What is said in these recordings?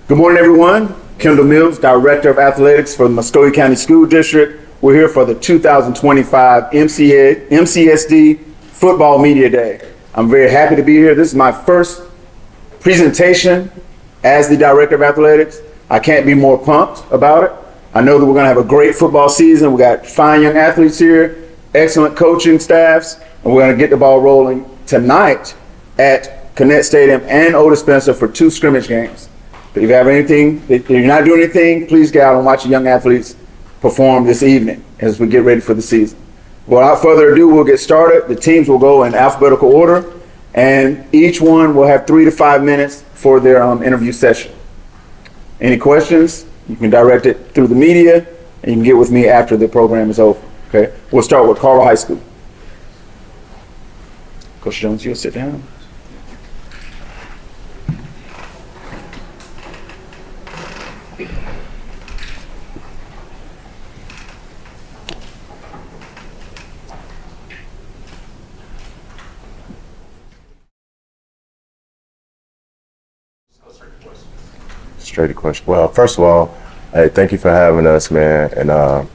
Good morning, everyone. Kendall Mills, Director of Athletics for the Muskogee County School District. We're here for the 2025 M.C.S.D Football Media Day. I'm very happy to be here. This is my first presentation as the Director of Athletics. I can't be more pumped about it. I know that we're going to have a great football season. We got fine young athletes here, excellent coaching staffs, and we're going to get the ball rolling tonight at Connect Stadium and Otis Spencer for 2 scrimmage games. But if you have anything, if you're not doing anything, please get out and watch the young athletes perform this evening as we get ready for the season. Without further ado, we'll get started. The teams will go in alphabetical order, and each one will have 3 to 5 minutes for their interview session. Any questions, you can direct it through the media, and you can get with me after the program is over. Okay? We'll start with Carl High School. Coach Jones, you'll sit down. Straight question. Well, first of all, hey, thank you for having us, man. And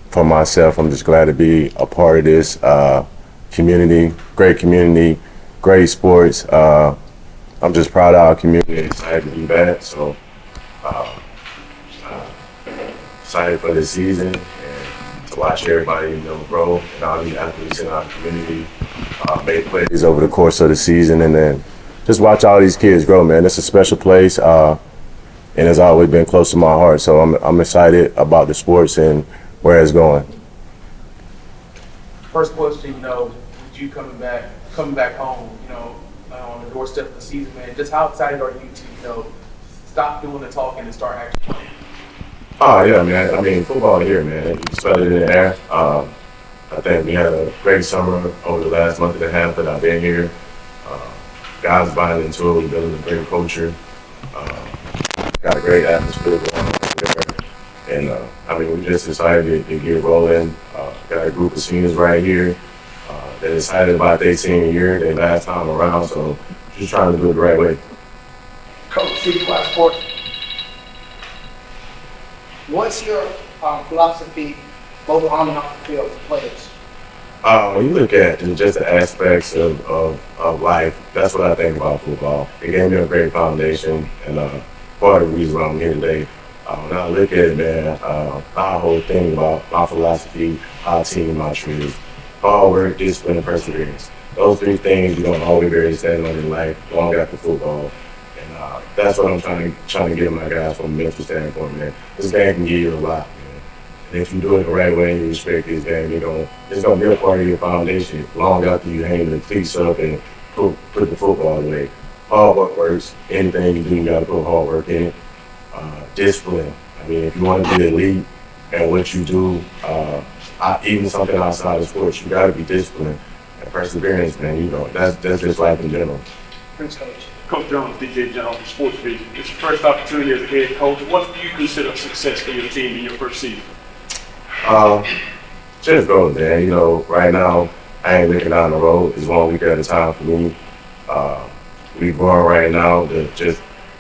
for myself, I'm just glad to be a part of this community, great sports. I'm just proud of our community, excited to be back. So excited for the season and to watch everybody grow and all the athletes in our community make plays over the course of the season, and then just watch all these kids grow, man. It's a special place. And it's always been close to my heart. So I'm excited about the sports and where it's going. First question, with you coming back home, on the doorstep of the season, man, just how excited are you to, stop doing the talking and start actually playing? Oh, yeah, man. I mean, football here, man. You spell it in the air. I think we had a great summer over the last month and a half that I've been here. Guys buying into it, we're building a great culture. Got a great atmosphere going on there. And I mean, we're just excited to get rolling. Got a group of seniors right here. They're excited about their senior year, their last time around, so just trying to do it the right way. Coach C Class Sport, what's your philosophy both on and off the field for players? When you look at just the aspects of life, that's what I think about football. It gave me a great foundation, and part of the reason why I'm here today. When I look at it, man, my whole thing about my philosophy, our team, my truths, hard work, discipline, and perseverance. Those 3 things you're going to always be standing on in life long after football. And that's what I'm trying to give my guys from a mental standpoint, man. This game can give you a lot, man. And if you do it the right way and you respect this game, it's going to be a part of your foundation long after you hang the cleats up and put the football away. Hard work works. Anything you do, you got to put hard work in it. Discipline. I mean, if you want to be elite at what you do, even something outside of sports, you got to be disciplined and perseverance, man. That's just life in general. Thanks, Coach. Coach Jones, DJ Jones, Sports Vision. It's your first opportunity as a head coach. What do you consider success for your team in your first season? Just growth, man. Right now, I ain't looking down the road. It's 1 week at a time for me. We growing right now.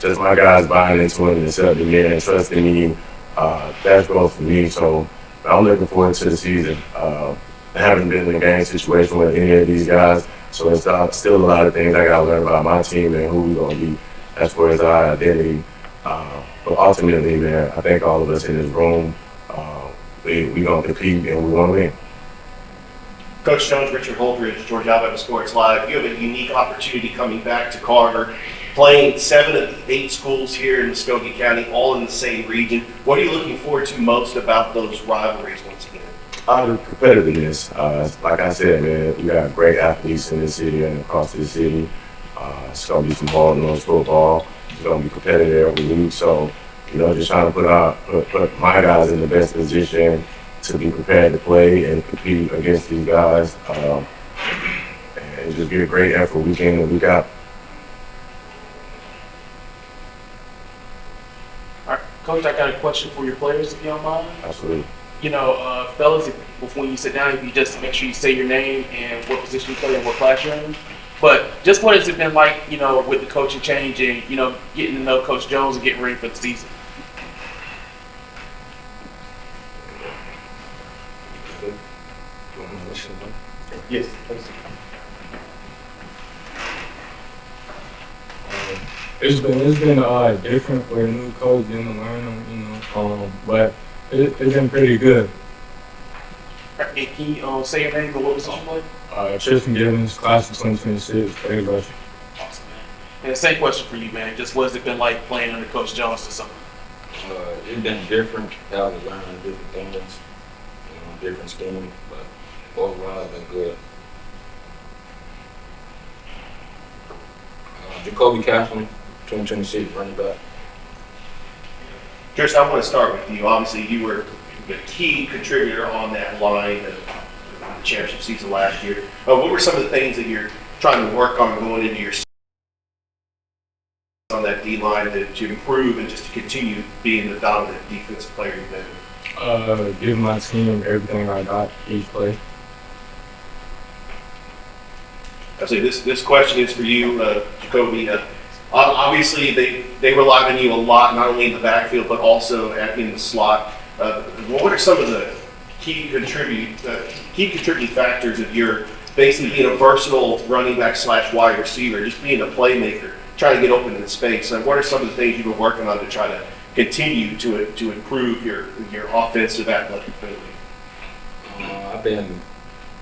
Just my guys buying into it and accepting me and trusting me. That's growth for me. So I'm looking forward to the season. I haven't been in a game situation with any of these guys, so it's still a lot of things I got to learn about my team and who we're going to be as far as our identity. But ultimately, man, I think all of us in this room, we going to compete and we want to win. Coach Jones, Richard Holdridge, Georgia Alabama Sports Live. You have a unique opportunity coming back to Carter, playing 7 of the 8 schools here in Muskogee County, all in the same region. What are you looking forward to most about those rivalries once again? The competitiveness. Like I said, man, we got great athletes in this city and across the city. It's going to be some hard-nosed football. It's going to be competitive every week. So, just trying to put my guys in the best position to be prepared to play and compete against these guys, and just get a great effort week in and week out. All right, Coach, I got a question for your players, if you don't mind. Absolutely. Fellas, before you sit down, if you just make sure you say your name and what position you play and what class you're in. But just what has it been like, you know, with the coaching change and, you know, getting to know Coach Jones and getting ready for the season? Yes. It's been different with a new coach and to learn them, you know. But it's been pretty good. And can you say your name, but what position you play? Tristan Gibbons, class of 2026, edge rusher. Awesome, man. And the same question for you, man. Just what has it been like playing under Coach Jones this summer? It's been different, how to learn different things, you know, different schemes, but overall it's been good. Jacoby Kaplan, 2026 running back. Tristan, I want to start with you. Obviously, you were the key contributor on that line of the championship season last year. What were some of the things that you're trying to work on going into your season on that D line to improve and just to continue being the dominant defensive player you've been? Give my team everything I got each play. I say this question is for you, Jacoby. Obviously, they relied on you a lot, not only in the backfield but also in the slot. What are some of the key contributing factors of your basically being a versatile running back / wide receiver, just being a playmaker, trying to get open in space? And what are some of the things you've been working on to try to continue to improve your offensive athletic ability? I've been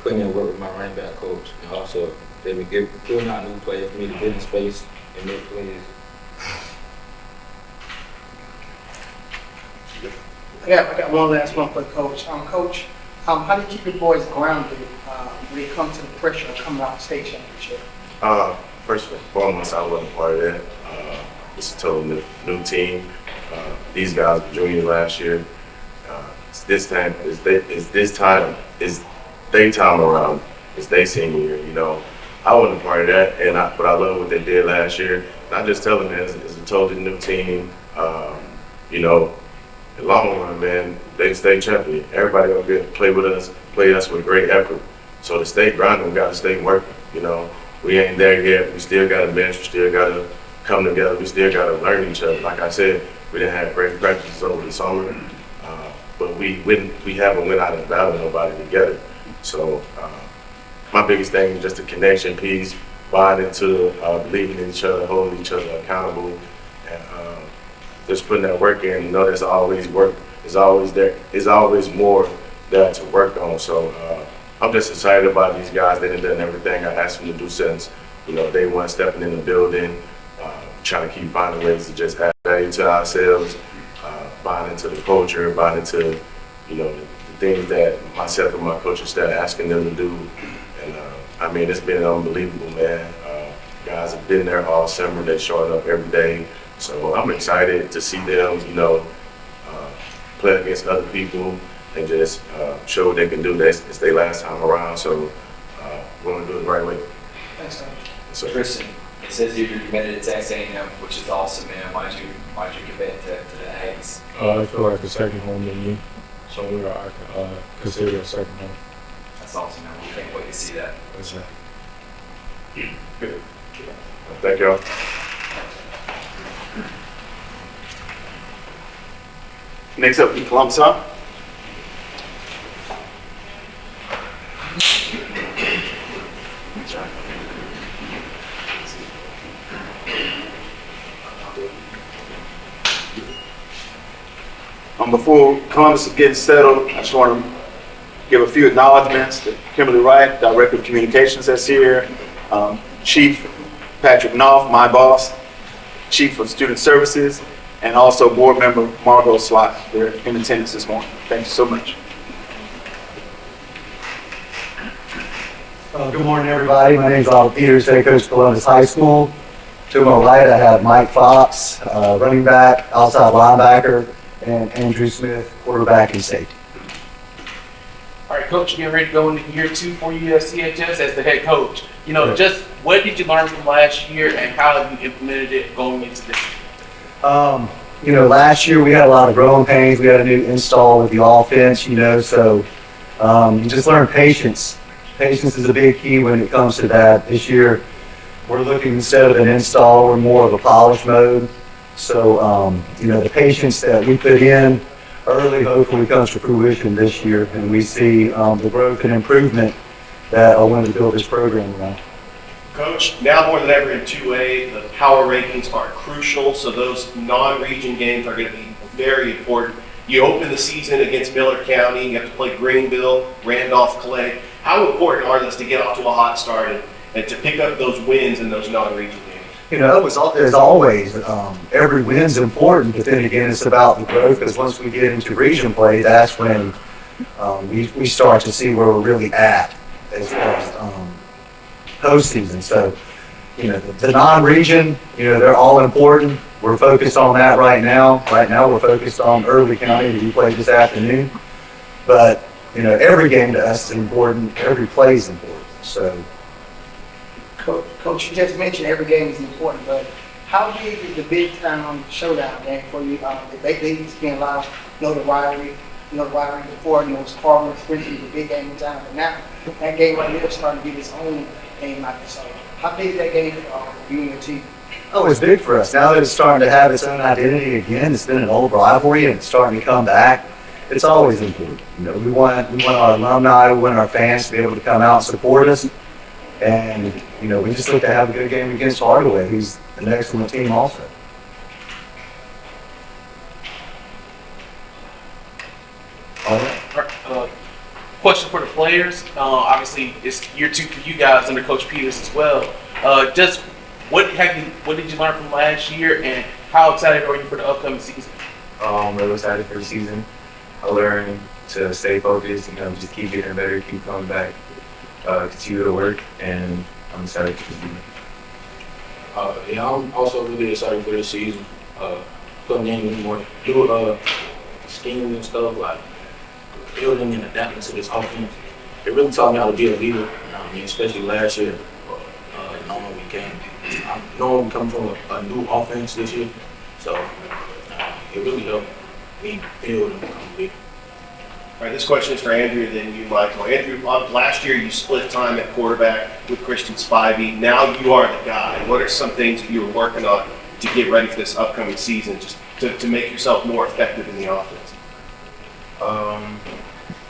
putting in work with my running back coach, and also they've been giving out new players for me to get in space and make plays. I got one last one for the coach. Coach, how do you keep your boys grounded when it comes to the pressure of coming out of the state championship? First and foremost, I wasn't part of that. It's a total new team. These guys were juniors last year. It's their time around. It's their senior year, you know. I wasn't a part of that, but I love what they did last year. And I just tell them it's a totally new team. You know, in the long run, man, they stay champion. Everybody gonna get play us with great effort. So to stay grinding, we gotta stay working. You know, we ain't there yet. We still gotta bench. We still gotta come together. We still gotta learn each other. Like I said, we didn't have great practices over the summer, but we haven't went out and battled nobody together. So my biggest thing is just the connection piece, buying into believing in each other, holding each other accountable, and just putting that work in. You know, there's always work. There's always more there to work on. So I'm just excited about these guys. They done everything I asked them to do since, you know, day one stepping in the building, trying to keep finding ways to just add value to ourselves, buying into the culture, buying into, you know, the things that myself and my coaching staff asking them to do. And I mean, it's been unbelievable, man. Guys have been there all summer. They're showing up every day. So I'm excited to see them, you know, play against other people and just show what they can do. It's their last time around, so we're going to do it the right way. Thanks, Coach. So, Tristan, it says here you're committed to Texas A&M, which is awesome, man. Why'd you commit to the Aggies? I feel like a second home to me, so I can consider a second home. That's awesome, man. We can't wait to see that. That's it. good. Thank y'all. Next up, Columbus High. Before Columbus is getting settled, I just want to give a few acknowledgments to Kimberly Wright, Director of Communications that's here, Chief Patrick Knopf, my boss, Chief of Student Services, and also Board Member Margot Slott. They're in attendance this morning. Thank you so much. Good morning, everybody. My name is Robert Peters, head coach of Columbus High School. To my right, I have Mike Fox, running back, outside linebacker, and Andrew Smith, quarterback and safety. All right, Coach, getting ready to go into year 2 for you at CHS as the head coach. You know, just what did you learn from last year and how have you implemented it going into this year? You know, last year we had a lot of growing pains. We had a new install with the offense, you know, so you just learn patience. Patience is a big key when it comes to that. This year, we're looking, instead of an install, we're more of a polish mode. So, the patience that we put in early hopefully comes to fruition this year, and we see the growth and improvement that I wanted to build this program around. Coach, now more than ever in 2A, the power rankings are crucial, so those non-region games are going to be very important. You open the season against Miller County, you have to play Greenville, Randolph, Clay. How important are those to get off to a hot start and to pick up those wins in those non-region games? As always, every win's important, but then again, it's about the growth, because once we get into region play, that's when we start to see where we're really at as far as postseason. So, the non-region, they're all important. We're focused on that right now. Right now, we're focused on Early County that we played this afternoon. But, every game to us is important. Every play is important. So, Coach, you just mentioned every game is important, but how big is the big time showdown game for you? It's been a lot of notoriety before, it was Carver, Springfield, the big game in town, but now that game right there is starting to get its own game like this. So how big is that game for you and your team? oh, it's big for us. Now that it's starting to have its own identity again, it's been an old rivalry and it's starting to come back. It's always important. We want our alumni, we want our fans to be able to come out and support us. And, we just look to have a good game against Hardaway, who's an excellent team also. All right. Question for the players. Obviously, it's year 2 for you guys under Coach Peters as well. Just what did you learn from last year, and how excited are you for the upcoming season? I'm really excited for the season. I learned to stay focused, just keep getting better, keep coming back, continue to work, and I'm excited for the season. I'm also really excited for this season. Putting in more, do schemes and stuff, like building and adapting to this offense. It really taught me how to be a leader. Especially last year, knowing we come from a new offense this year, so it really helped me build and become a leader. All right, this question is for Andrew, then you, Michael. Andrew, last year you split time at quarterback with Christian Spivey. Now you are the guy. What are some things that you were working on to get ready for this upcoming season, just to make yourself more effective in the offense?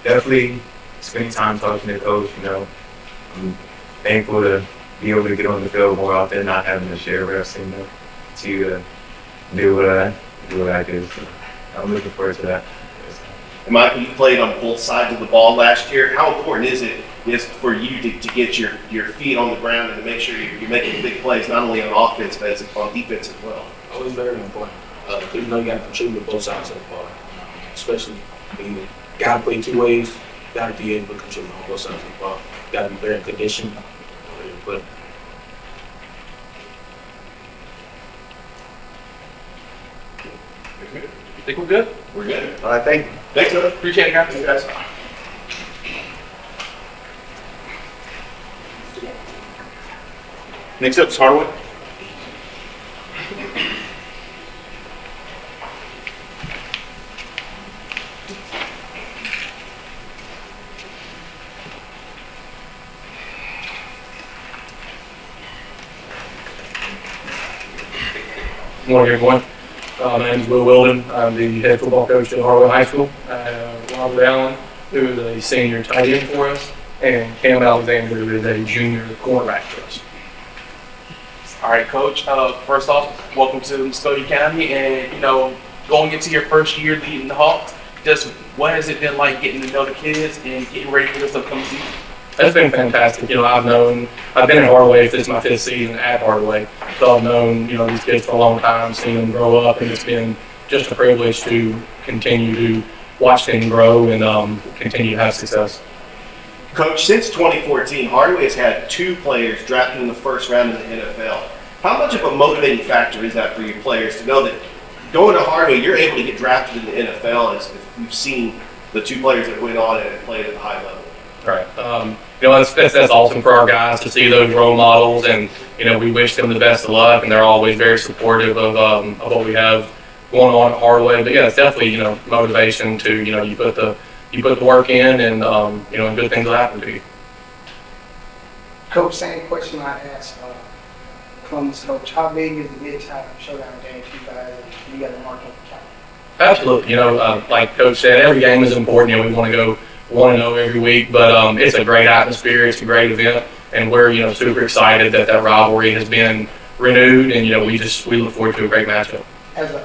Definitely spending time talking to Coach. I'm thankful to be able to get on the field more often, not having to share reps, to do what I do. So I'm looking forward to that. And Michael, you played on both sides of the ball last year. How important is it for you to get your feet on the ground and to make sure you're making big plays, not only on offense, but on defense as well? Always very important. You got to contribute to both sides of the ball, especially when you got to play 2 ways. You got to be able to contribute on both sides of the ball. You got to be very conditioned. But Think we're good? We're good. All right, thank you. Thanks, brother. Appreciate it, guys. Thanks, guys. Next up is Hardaway. Good morning, everyone. My name is Will Wilden. I'm the head football coach at Harlow High School. Robert Allen, who is a senior tight end for us, and Cam Alexander, who is a junior cornerback for us. All right, Coach. First off, welcome to Muskogee County, and going into your first year leading the Hawks, just what has it been like getting to know the kids and getting ready for this upcoming season? It's been fantastic. I've been at Hardaway. This is my 5th season at Hardaway. So I've known, these kids for a long time, seen them grow up, and it's been just a privilege to continue to watch them grow and continue to have success. Coach, since 2014, Hardaway has had 2 players drafted in the first round in the NFL. How much of a motivating factor is that for your players to know that going to Hardaway, you're able to get drafted in the NFL, as we've seen the 2 players that went on and played at a high level? Right. That's awesome for our guys to see those role models, and we wish them the best of luck, and they're always very supportive of what we have going on at Hardaway. But yeah, it's definitely motivation to you put the work in, and and good things will happen to you. Coach, same question I asked Columbus coach, how big is the mid-time showdown game to you guys, and you got to mark on the calendar? Absolutely. Like Coach said, every game is important. You know, we want to go 1-0 every week, but it's a great atmosphere. It's a great event, and we're super excited that rivalry has been renewed, and we look forward to a great matchup. As a,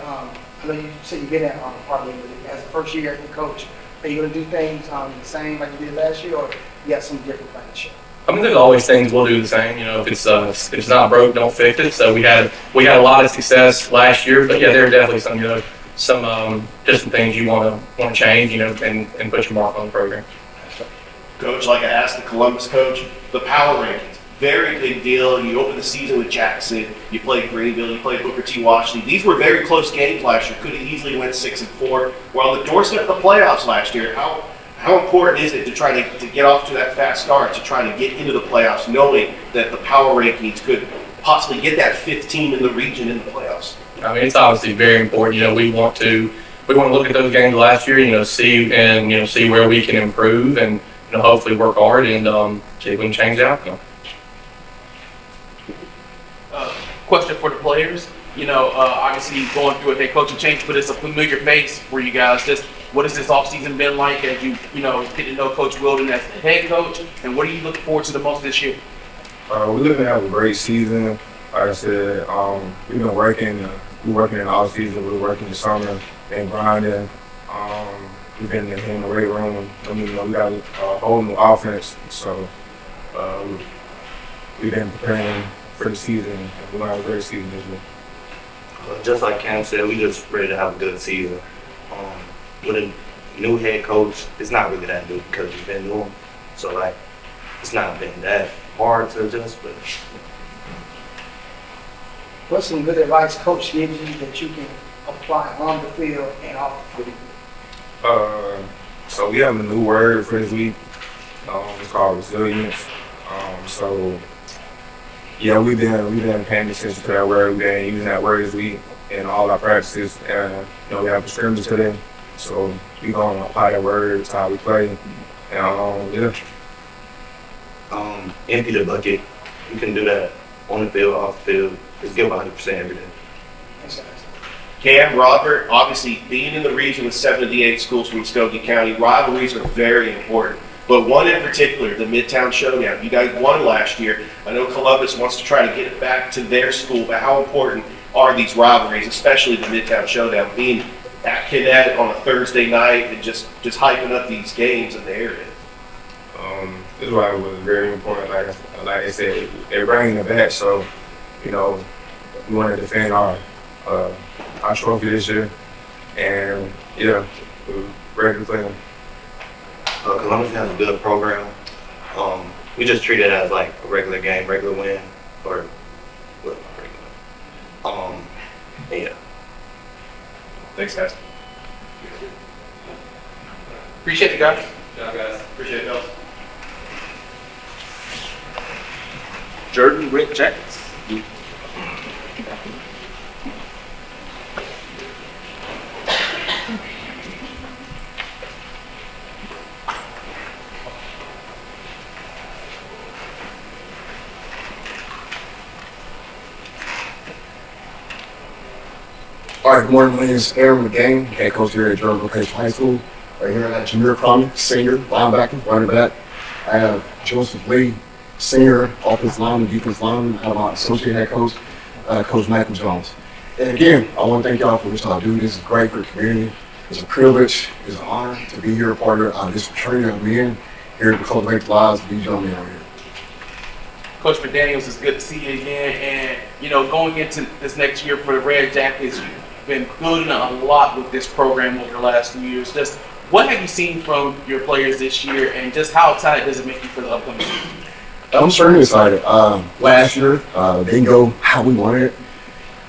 I know you said you've been at Parkland, but as a first year head coach, are you going to do things the same like you did last year, or you got some different plans? I mean, there's always things we'll do the same. If it's not broke, don't fix it. So we had a lot of success last year, but yeah, there are definitely some just some things you want to change, and put your mark on the program. Coach, like I asked the Columbus coach, the power rankings, very big deal. You opened the season with Jackson, you played Greenville, you played Booker T. Washington. These were very close games last year. Could have easily went 6-4. We're on the doorstep of the playoffs last year. How important is it to try to get off to that fast start, to try to get into the playoffs, knowing that the power rankings could possibly get that 15 in the region in the playoffs? I mean, it's obviously very important. We want to look at those games last year, see where we can improve, and hopefully work hard and see if we can change the outcome. Question for the players. Obviously going through a head coaching change, but it's a familiar face for you guys. Just what has this offseason been like as you get to know Coach Wilden as the head coach, and what are you looking forward to the most this year? We're looking to have a great season. Like I said, we've been working. We're working in the off season. We're working in the summer and grinding. We've been in the weight room. We got a whole new offense, so we've been preparing for the season. We're gonna have a great season this year. Just like Cam said, we just ready to have a good season. With a new head coach, it's not really that new because we've been new. So it's not been that hard to adjust, but. What's some good advice Coach gives you that you can apply on the field and off the field? So we have a new word for this week. It's called resilience. So yeah, we've been paying attention to that word. We've been using that word this week in all our practices. And we have a scrimmage today, so we gonna apply that word to how we play. And Empty the bucket. You can do that on the field, off the field. Just give 100% every day. Cam, Robert, obviously being in the region with 7 of the 8 schools from Muskogee County, rivalries are very important. But one in particular, the Midtown Showdown. You guys won last year. I know Columbus wants to try to get it back to their school, but how important are these rivalries, especially the Midtown Showdown, being at Kinnett on a Thursday night and just hyping up these games in the area? This rivalry was very important. Like I said, they're bringing it back, so we want to defend our trophy this year, and we're ready to play them. Columbus has a good program. We just treat it as like a regular game, regular win, or yeah. Thanks, guys. Appreciate it, guys. Yeah, guys. Appreciate it, fellas. Jordan Rick Jackson. All right, good morning. My name is Aaron McGain, head coach here at Jordan Vocational High School. Right here at Jameer Crummy, senior, linebacker, running back. I have Joseph Lee, senior, offensive lineman, defensive lineman. I have my associate head coach, Coach Michael Jones. And again, I want to thank y'all for what y'all do. This is great for the community. It's a privilege, it's an honor to be here, a part of this training I'm in, here to cultivate the lives of these young men out here. Coach McDaniels, it's good to see you again. And, going into this next year for the Red Jackets, you've been building a lot with this program over the last 2 years. Just what have you seen from your players this year, and just how excited does it make you for the upcoming season? I'm certainly excited. Last year, didn't go how we wanted it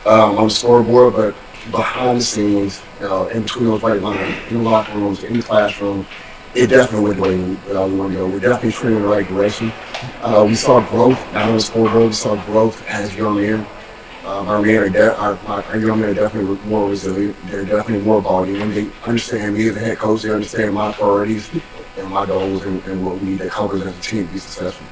on the scoreboard, but behind the scenes, in between those white lines, in the locker rooms, in the classroom, it definitely went the way we want to go. We're definitely trending in the right direction. We saw growth, not on the scoreboard, we saw growth as young men. Our young men are definitely more resilient. They're definitely more bought in. They understand me as a head coach. They understand my priorities and my goals and what we need to accomplish as a team to be successful.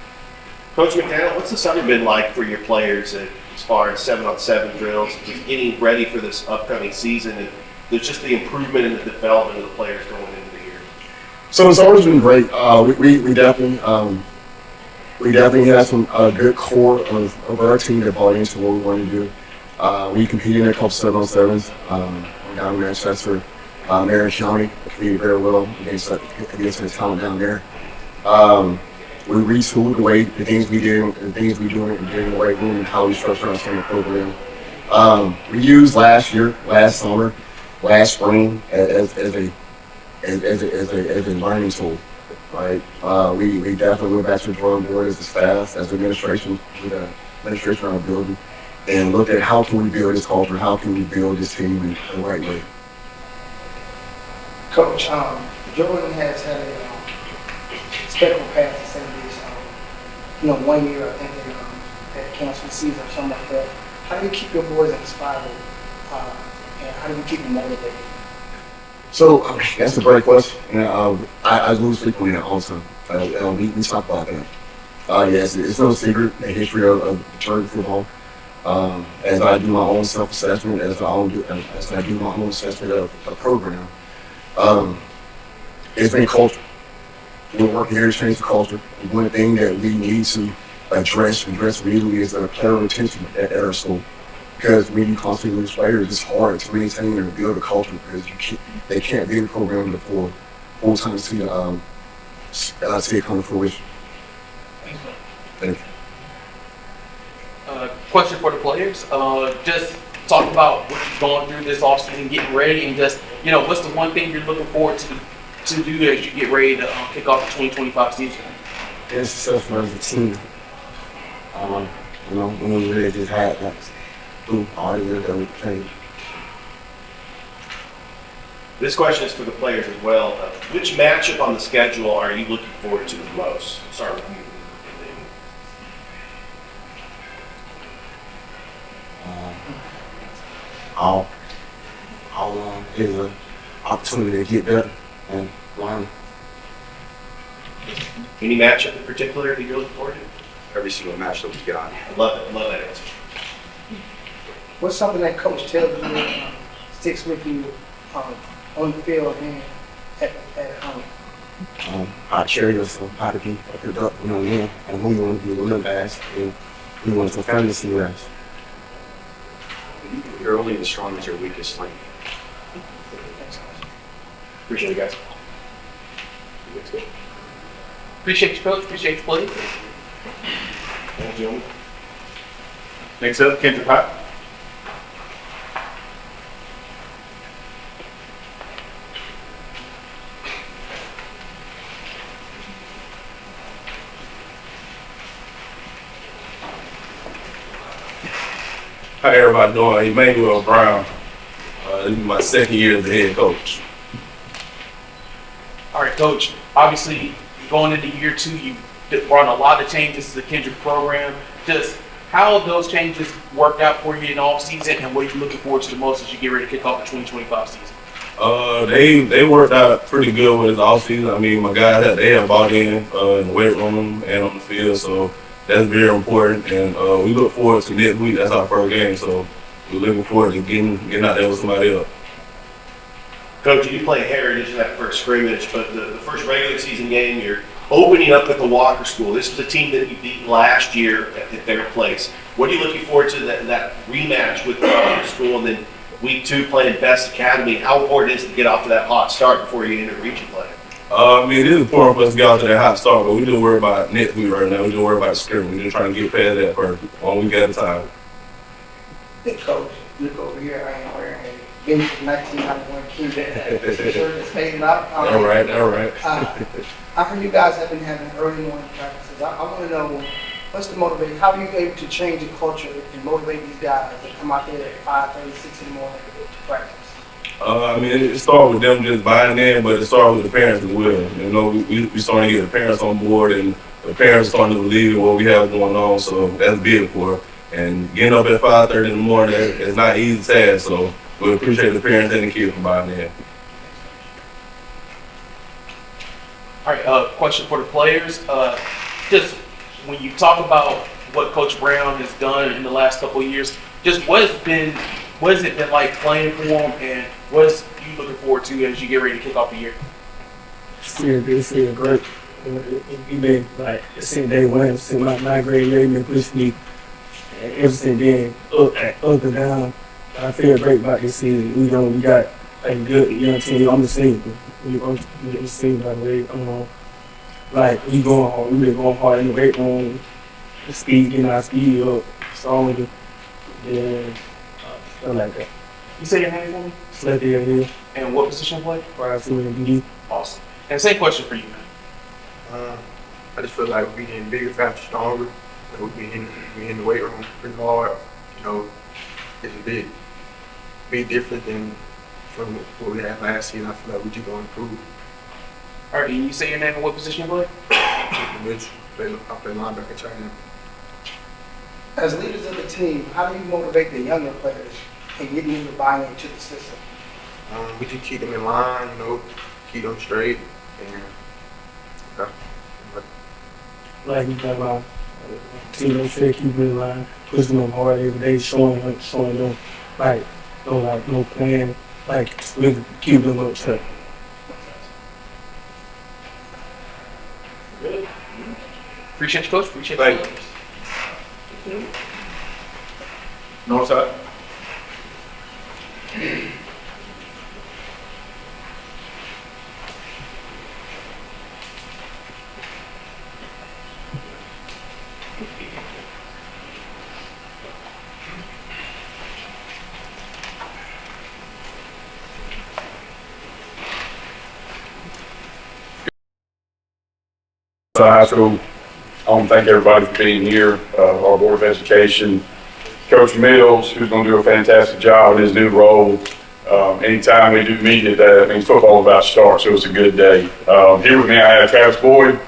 Coach McDaniel, what's the summer been like for your players at as far as 7-on-7 drills, just getting ready for this upcoming season, and there's just the improvement in the development of the players going into the year? So it's always been great. We definitely have some good core of our team that bought into what we want to do. We competed in a couple 7-on-7s down in Manchester. Marion County competed very well against the talent down there. We retooled the things we did, the things we do in the weight room, and how we structure our summer program. We used last summer, last spring as a learning tool, right? We definitely went back to the drawing board as a staff, as administration, with administration of our building, and looked at how can we build this culture, how can we build this team in the right way. Coach, Jordan has had a spectral path to St. Louis. 1 year I think they had canceled the season or something like that. How do you keep your boys inspired, and how do you keep them motivated? So that's a great question. I lose sleep on that also. We talk about that. Yes, it's no secret the history of church football. As I do my own self-assessment, as I do my own assessment of the program, it's been culture. We're working here to change the culture. One thing that we need to address immediately is player retention at our school. Because when you constantly lose players, it's hard to maintain and build a culture because they can't be in the program before full time to see it come to fruition. Thank you. Question for the players. Just talk about what you've gone through this offseason, getting ready, and just, what's the one thing you're looking forward to do as you get ready to kick off the 2025 season? It's successful as a team. When we really just had that through all the years that we played. This question is for the players as well. Which matchup on the schedule are you looking forward to the most? Start with you. All is an opportunity to get better and learn. Any matchup in particular that you're looking forward to? Every single match that we got. I love it. Love that answer. What's something that coach tells you sticks with you on the field and at home? How to carry yourself, how to be a productive young man, and who you want to be remembered as, and who you want your family to see you as. You're only as strong as your weakest link. Appreciate it, guys. Appreciate you, Coach. Appreciate you, play. Thank you, gentlemen. Next up, Kendrick Hott. How everybody doing? Emmanuel Brown. This is my second year as the head coach. All right, Coach. Obviously, going into year 2, you brought a lot of changes to the Kendrick program. Just how have those changes worked out for you in off season, and what are you looking forward to the most as you get ready to kick off the 2025 season? They worked out pretty good with the off season. I mean, my guys they have bought in the weight room and on the field, so that's very important. And we look forward to next week. That's our first game, so we're looking forward to getting out there with somebody else. Coach, you play Heritage in that first scrimmage, but the first regular season game, you're opening up at the Walker School. This was a team that you beat last year at their place. What are you looking forward to that rematch with the Walker School, and then week 2 playing Best Academy? How important is it to get off to that hot start before you enter region play? I mean, it is important for us to get out to that hot start, but we don't worry about next week right now. We don't worry about the scrimmage. We're just trying to get past that first, 1 week at a time. Hey, Coach, look over here. I am wearing a vintage 1991 King shirt that's faded out. All right. I heard you guys have been having early morning practices. I want to know what's the motivation? How are you able to change the culture and motivate these guys to come out there at 5:30, 6 in the morning to practice? I mean, it started with them just buying in, but it started with the parents as well. We starting to get the parents on board, and the parents starting to believe in what we have going on, so that's big for us. And getting up at 5:30 in the morning, it's not an easy task, so we appreciate the parents and the kids for buying in. All right, question for the players. Just when you talk about what Coach Brown has done in the last couple of years. Just what has it been like playing for him, and what is you looking forward to as you get ready to kick off the year? It's still great. He been like since day one, since my grade year, he been pushing me ever since then, up and down. I feel great about this season. We got a good young team. I'm the same. I'm the same by the way. Like we going hard. We been going hard in the weight room. The speed, getting our speed up, stronger. Yeah, stuff like that. You say your name for me? Slept here. And what position play? Right, so we Awesome. And same question for you, man. I just feel like we getting bigger, faster, stronger. We in the weight room pretty hard. You know, it's a big different than from what we had last season. I feel like we just gonna improve. All right, and you say your name and what position you play? Mitch, I play linebacker, tight end. As leaders of the team, how do you motivate the younger players and get them to buy into the system? We just keep them in line, you know, keep them straight, and like you got about team them straight, keep in line, pushing them hard every day, showing them like no plan, like really keep them up track. Good. Appreciate you, Coach. Appreciate you. Thank you. North side. High school. I want to thank everybody for being here. Our Board of Education, Coach Mills, who's going to do a fantastic job in his new role. Anytime we do media, that means football is about to start, so it's a good day. Here with me, I have Travis Boyd,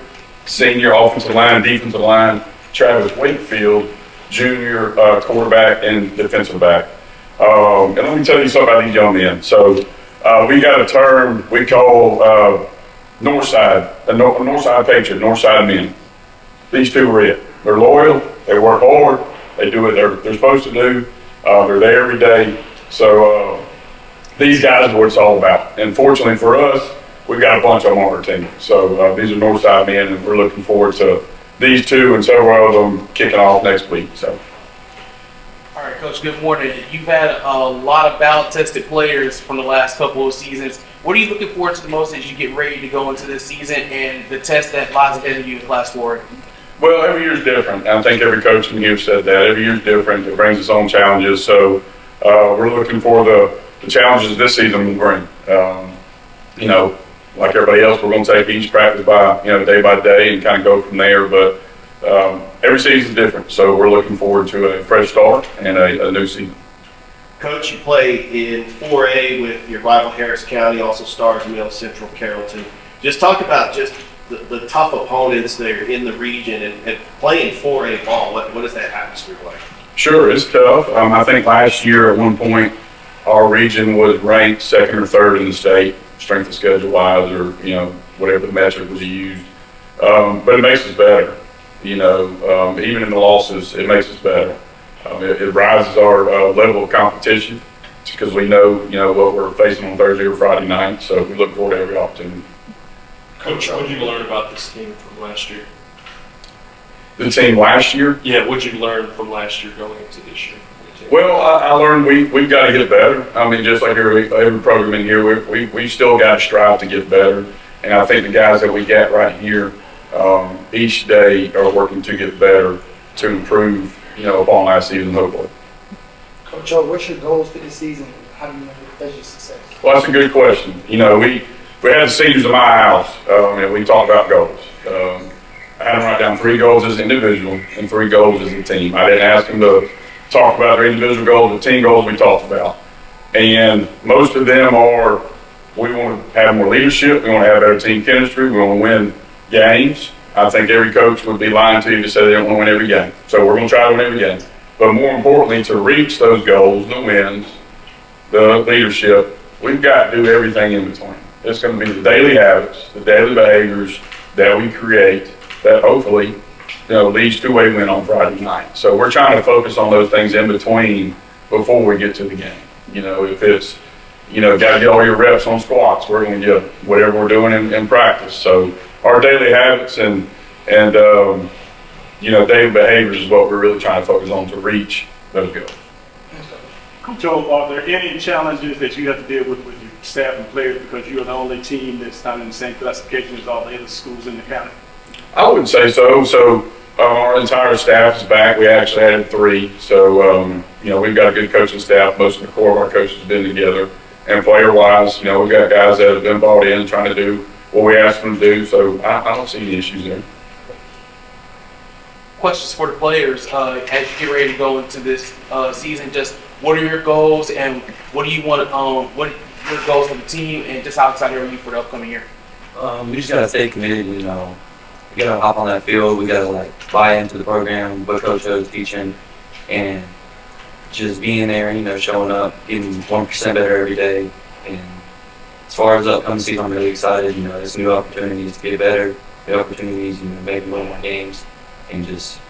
senior offensive line, defensive line, Travis Wakefield, junior quarterback and defensive back. And let me tell you something about these young men. So we got a term we call North Side, North Side Patriot, North Side men. These two are it. They're loyal, they work hard, they do what they're supposed to do, they're there every day. So these guys are what it's all about. And fortunately for us, we've got a bunch of them on our team. So these are North Side men, and we're looking forward to these two and several of them kicking off next week. So. All right, Coach, good morning. You've had a lot of battle-tested players from the last couple of seasons. What are you looking forward to the most as you get ready to go into this season and the test that lies ahead of you in Class 4? Well, every year is different. I think every coach in here said that. Every year is different. It brings its own challenges. So we're looking for the challenges this season will bring. You know, like everybody else, we're going to take each practice by day and kind of go from there. But every season is different. So we're looking forward to a fresh start and a new season. Coach, you play in 4A with your rival Harris County, also Stars Mill, Central Carrollton. Just talk about just the tough opponents that are in the region and playing 4A ball. What is that atmosphere like? Sure, it's tough. I think last year at one point our region was ranked second or third in the state, strength of schedule wise, or whatever the metric was used. But it makes us better. Even in the losses, it makes us better. It rises our level of competition because we know what we're facing on Thursday or Friday night. So we look forward to every opportunity. Coach, what did you learn about this team from last year? The team last year? Yeah, what did you learn from last year going into this year? Well, I learned we've got to get better. I mean, just like every program in here, we still got to strive to get better. And I think the guys that we got right here each day are working to get better, to improve, upon last season, hopefully. Coach O, what's your goals for this season? How do you measure success? Well, that's a good question. We had the seniors in my house, and we talked about goals. I had them write down 3 goals as an individual and 3 goals as a team. I didn't ask them to talk about their individual goals, the team goals we talked about. And most of them are, we want to have more leadership, we want to have better team chemistry, we want to win games. I think every coach would be lying to you to say they don't want to win every game. So we're going to try to win every game. But more importantly, to reach those goals, the wins, the leadership, we've got to do everything in between. It's going to be the daily habits, the daily behaviors that we create that hopefully leads to a win on Friday night. So we're trying to focus on those things in between before we get to the game. If it's, got to get all your reps on squats, we're going to get whatever we're doing in practice. So our daily habits and daily behaviors is what we're really trying to focus on to reach those goals. Coach O, are there any challenges that you have to deal with your staff and players because you're the only team that's not in the same classification as all the other schools in the county? I would say so. So our entire staff is back. We actually added 3. So, we've got a good coaching staff. Most of the core of our coaches have been together. And player-wise, we've got guys that have been brought in trying to do what we asked them to do. So I don't see any issues there. Questions for the players as you get ready to go into this season. Just what are your goals and what do you want? What are your goals for the team and just how excited are you for the upcoming year? We just gotta stay committed. We gotta hop on that field. We gotta buy into the program, what Coach O is teaching, and just being there. Showing up, getting 1% better every day. And as far as the upcoming season, I'm really excited. There's new opportunities to get better, new opportunities, maybe win more games. And just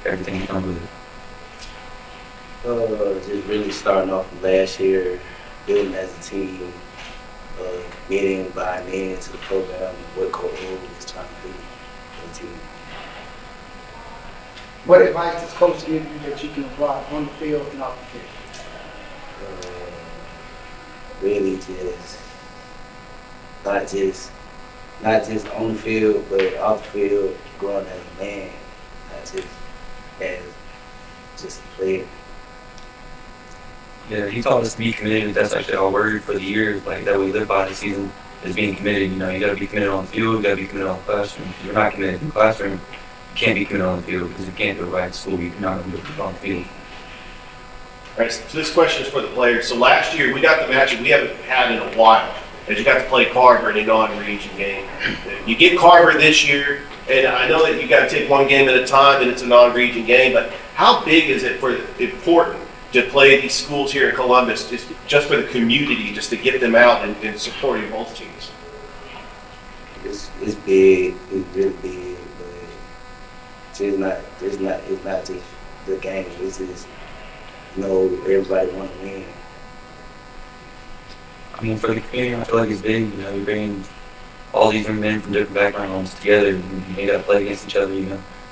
everything that comes with it. Just really starting off from last year, building as a team, buying into the program, what Coach O is trying to do for the team. What advice does Coach give you that you can apply on the field and off the field? Really not just on the field, but off the field, growing as a man, not just as just a player. Yeah, he taught us to be committed. That's actually our word for the year, that we live by the season, is being committed. You gotta be committed on the field, you gotta be committed on the classroom. If you're not committed in the classroom, you can't be committed on the field, because you can't do it right at school, you're not gonna do it on the field. All right, so this question is for the players. So last year, we got the matchup we haven't had in a while, as you got to play Carver in a non-region game. You get Carver this year, and I know that you got to take one game at a time, and it's a non-region game, but how big is it important to play these schools here in Columbus, just for the community, just to get them out and supporting both teams? It's big, it's really big, but it's not just the game, it's just, everybody want to win. For the community, I feel like it's big. We bring all these men from different backgrounds together, and they got to play against each other.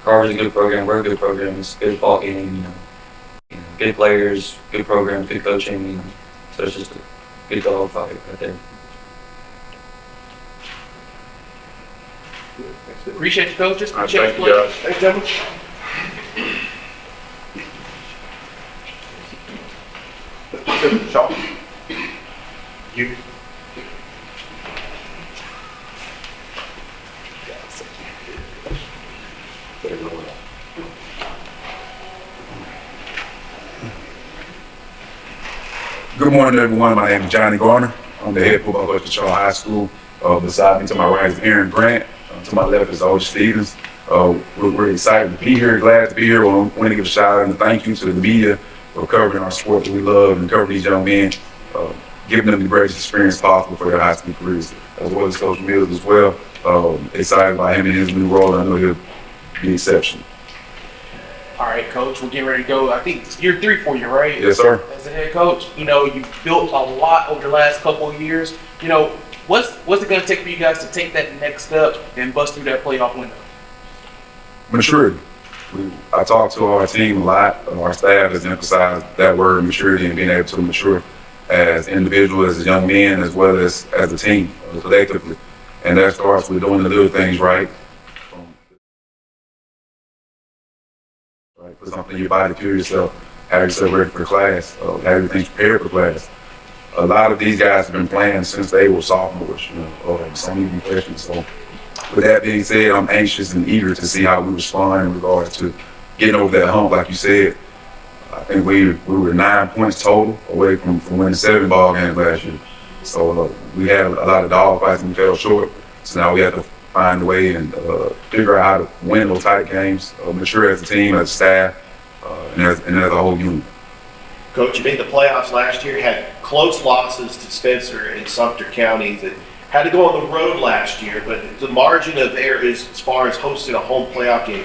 Carver's a good program, we're a good program. It's a good ball game. Good players, good program, good coaching. So it's just a good dog fight right there. Appreciate you, coaches. Thank Appreciate you, players. guys. Thanks, gentlemen. Shaw. You. Good morning, everyone. My name is Johnny Garner. I'm the head football coach at Shaw High School. Beside me to my right is Aaron Grant. To my left is O.J. Stevens. We're excited to be here, glad to be here. We want to give a shout out and a thank you to the media for covering our sport that we love and covering these young men, giving them the greatest experience possible for their high school careers, as well as Coach Mills as well. Excited about him in his new role. I know he'll be exceptional. All right, Coach, we're getting ready to go. I think it's year 3 for you, right? Yes, sir. As a head coach, you've built a lot over the last couple of years. What's it going to take for you guys to take that next step and bust through that playoff window? Maturity. I talk to our team a lot. Our staff has emphasized that word, maturity, and being able to mature as individuals, as young men, as well as a team, collectively. And that starts with doing the little things right. Put something in your body, fuel yourself, have yourself ready for class, have everything prepared for class. A lot of these guys have been playing since they were sophomores, some even freshmen. So with that being said, I'm anxious and eager to see how we respond in regards to getting over that hump. Like you said, I think we were 9 points total away from winning 7 ball games last year. So we had a lot of dog fights and we fell short. So now we have to find a way and figure out how to win those tight games, mature as a team, as a staff, and as a whole unit. Coach, you made the playoffs last year, had close losses to Spencer and Sumter counties that had to go on the road last year, but the margin of error is as far as hosting a home playoff game.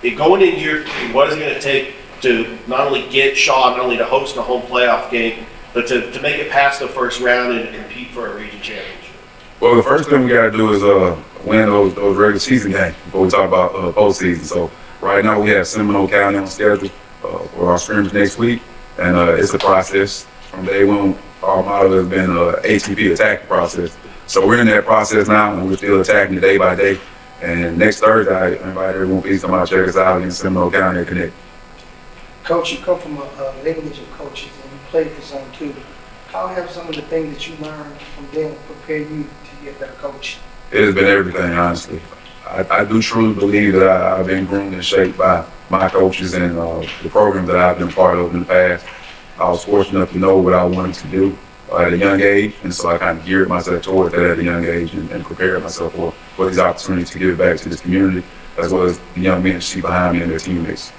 Going in year 3, what is it going to take to not only get Shaw, not only to host a home playoff game, but to make it past the first round and to compete for a region championship? Well, the first thing we got to do is win those regular season games before we talk about postseason. So right now we have Seminole County on schedule for our scrimmage next week, and it's a process. From day one, our motto has been ATP, attack the process. So we're in that process now, and we're still attacking it day by day. And next Thursday, I invite everyone to come out check us out in Seminole County and connect. Coach, you come from a lineage of coaches and you played for some too. How have some of the things that you learned from them prepared you to be a better coach? It has been everything, honestly. I do truly believe that I've been groomed and shaped by my coaches and the program that I've been part of in the past. I was fortunate enough to know what I wanted to do at a young age, and so I kind of geared myself toward that at a young age and prepared myself for these opportunities to give back to this community, as well as the young men to see behind me and their teammates.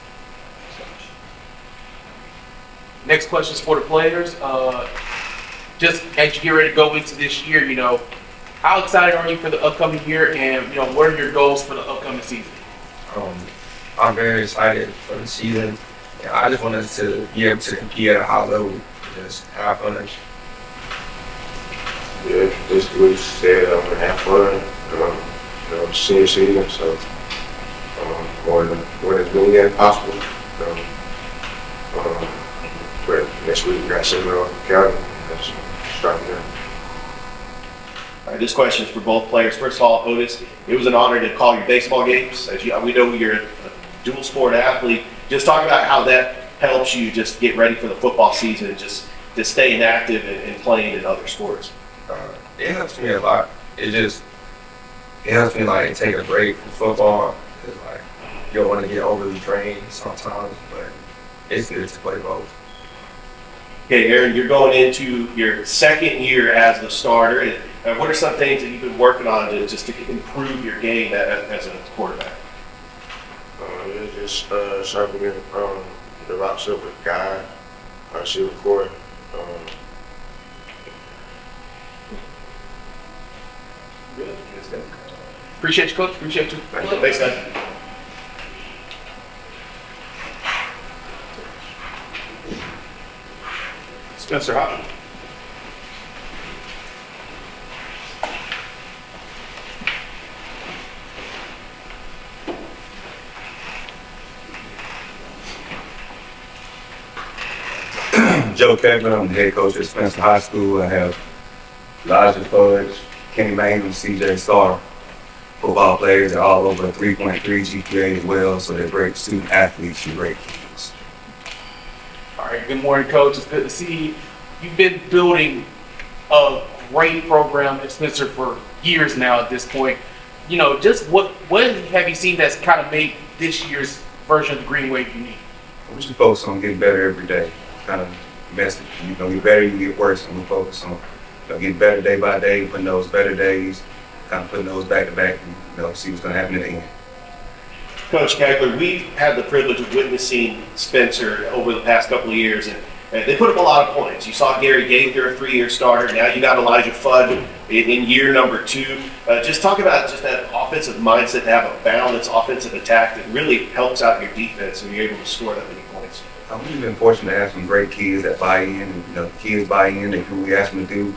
Next question is for the players. Just as you get ready to go into this year, how excited are you for the upcoming year, and what are your goals for the upcoming season? I'm very excited for the season. I just wanted to be able to compete at a high level, just have fun. Yeah, just what you said, I'm gonna have fun. Senior season, so more as many as possible. But next week we got Seminole County. Let's start from there. All right, this question is for both players. First of all, Otis, it was an honor to call your baseball games. We know you're a dual sport athlete. Just talk about how that helps you just get ready for the football season and just staying active and playing in other sports. It helps me a lot. It helps me like take a break from football. It's like you don't want to get overly drained sometimes, but it's good to play both. Okay, Aaron, you're going into your second year as the starter. And what are some things that you've been working on to improve your game as a quarterback? Just sharpening the routes up with guy, receiver core. Good. Appreciate you, Coach. Appreciate you. Thanks, guys. Spencer Hopkins. Joe Kegler, I'm the head coach at Spencer High School. I have Elijah Fudge, Kenny Mangum, CJ Starr, football players. They're all over a 3.3 GPA as well, so they're great student athletes and great kids. All right, good morning, Coach. It's good to see you. You've been building a great program at Spencer for years now at this point. Just what have you seen that's kind of made this year's version of the Green Wave unique? We should focus on getting better every day. Kind of message. You get better, you get worse, and we focus on getting better day by day, putting those better days, kind of putting those back to back, and see what's going to happen in the end. Coach Kegler, we've had the privilege of witnessing Spencer over the past couple of years, and they put up a lot of points. You saw Gary Gaither, a 3-year starter. Now you got Elijah Fudd in year number 2. Just talk about just that offensive mindset to have a balanced offensive attack that really helps out your defense and you're able to score that many points. We've been fortunate to have some great kids that buy in, and the kids buy in, they do what we ask them to do,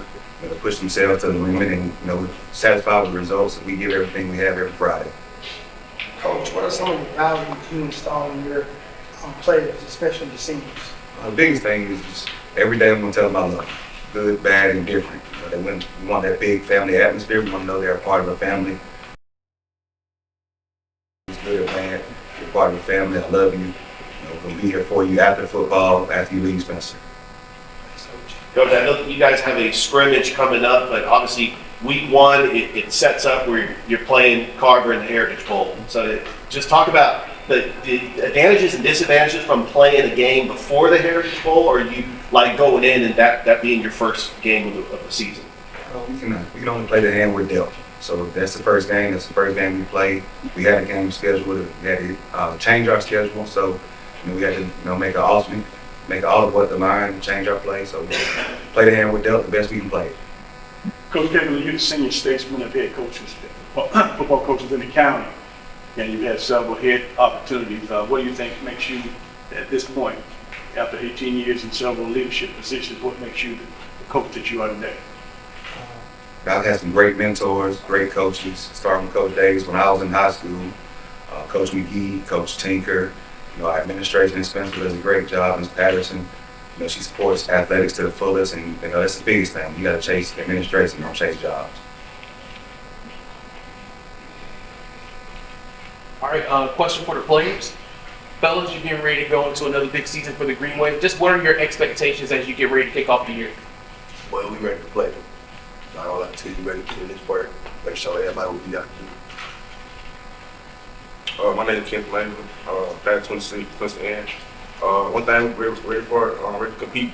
push themselves to the limit, and we're satisfied with the results, and we give everything we have every Friday. Coach, what are some of the values you install in your players, especially the seniors? The biggest thing is just every day I'm going to tell them I love them. Good, bad, and different. We want that big family atmosphere. We want to know they're a part of a family. It's good or bad. You're part of the family. I love you. We're going to be here for you after football, after you leave Spencer. Coach, I know that you guys have a scrimmage coming up, but obviously week 1, it sets up where you're playing Carver in the Heritage Bowl. So just talk about the advantages and disadvantages from playing a game before the Heritage Bowl, or you like going in and that being your first game of the season? We can only play the hand we're dealt. So that's the first game. That's the first game we played. We had a game scheduled. We had to change our schedule. So we had to make an alternate, make all of what the line, change our play. So we play the hand we're dealt the best we can play. Coach Kegler, you're the senior statesman of head coaches, football coaches in the county. and you've had several head opportunities. What do you think makes you, at this point, after 18 years in several leadership positions, what makes you the coach that you are today? I've had some great mentors, great coaches, starting with Coach Davis when I was in high school, Coach McGee, Coach Tinker. Our administration in Spencer does a great job. Ms. Patterson, she supports athletics to the fullest, and that's the biggest thing. You got to chase administration, don't chase jobs. All right, question for the players. Fellas, you're getting ready to go into another big season for the Green Wave. Just what are your expectations as you get ready to kick off the year? Well, we ready to play. I don't like to ready to put in this work. Ready to show everybody what we got to do. My name is Ken Lane, Class 26, Clemson N. One thing we're ready for, ready to compete.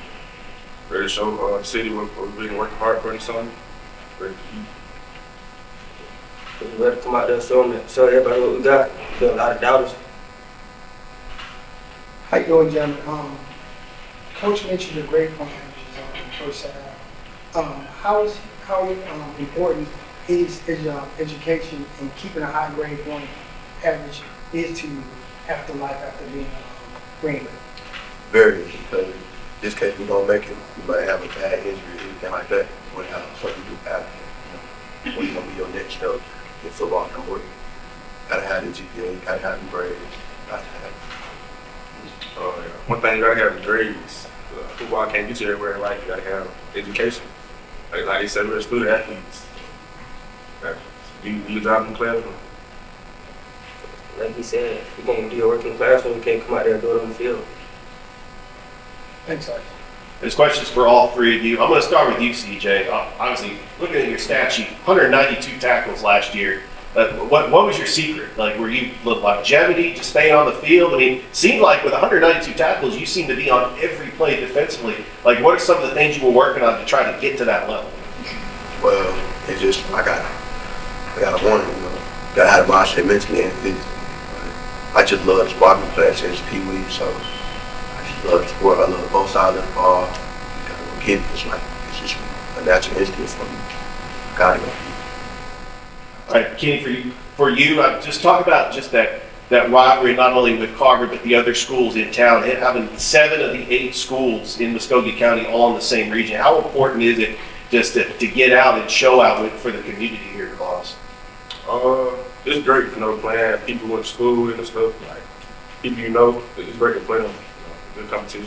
Ready to show the city what we've been working hard for in the summer. Ready to compete. We're ready to come out there and show everybody what we got. There's a lot of doubters. How you doing, gentlemen? Coach mentioned the grade point averages on the first half. How important is education and keeping a high grade point average is to you after being Green? Very, because just in case we don't make it, we might have a bad injury or anything like that. We have something to do after. What's going to be your next step in football and work? Gotta have the GPA, gotta have the grades, gotta have One thing you gotta have is grades. Football can't get you everywhere in life. You gotta have education. Like they said, we're student athletes. You job in the classroom. Like he said, if you can't do your work in the classroom, you can't come out there and do it on the field. Thanks, Art. This question's for all three of you. I'm going to start with you, CJ. Obviously, looking at your stat sheet, 192 tackles last year. What was your secret? Like, were you longevity, just staying on the field? I mean, it seemed like with 192 tackles, you seem to be on every play defensively. Like, what are some of the things you were working on to try to get to that level? Well, it's just, I got a warning, Gotta have the mindset mentally and physically. I just love the sport. I've been playing since Pee-wee, so I just love the sport. I love both sides of the ball. It's just a natural instinct for me. Gotta go. All right, Kenny, for you, just talk about just that rivalry, not only with Carver, but the other schools in town. Having 7 of the 8 schools in Muskogee County all in the same region. How important is it just to get out and show out for the community here in Claus? It's great, playing people in school and stuff. Like, people it's great to play them. Good competition.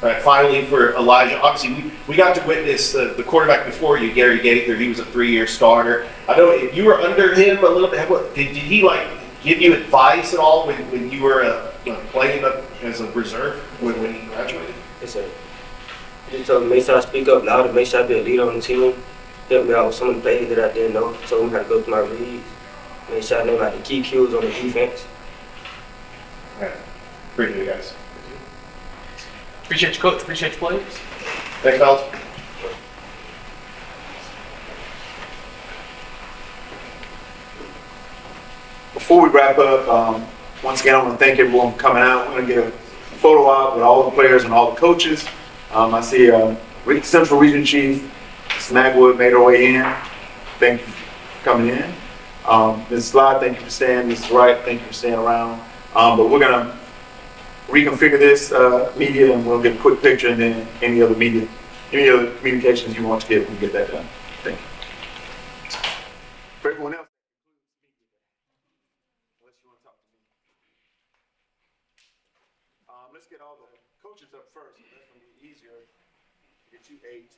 All right, finally for Elijah, obviously we got to witness the quarterback before you, Gary Gaither. He was a 3-year starter. I know you were under him a little bit. Did he give you advice at all when you were playing as a reserve when he graduated? Yes, sir. He just told me make sure I speak up louder, make sure I be a leader on the team. Help me out with some of the plays that I didn't know. Told me how to go through my reads. Make sure I know the key cues on the defense. All right, appreciate it, guys. Appreciate you, Coach. Appreciate you, players. Thanks, fellas. Before we wrap up, once again, I want to thank everyone for coming out. We're going to get a photo op with all the players and all the coaches. I see Central Region Chief Smagwood made her way in. Thank you for coming in. Ms. Slide, thank you for staying. Mrs. Wright, thank you for staying around. But we're going to reconfigure this media, and we'll get a quick picture, and then any other communications you want to get, we'll get that done. Thank you. For everyone else, unless you want to talk to me, let's get all the coaches up first. That's going to be easier to get you 8.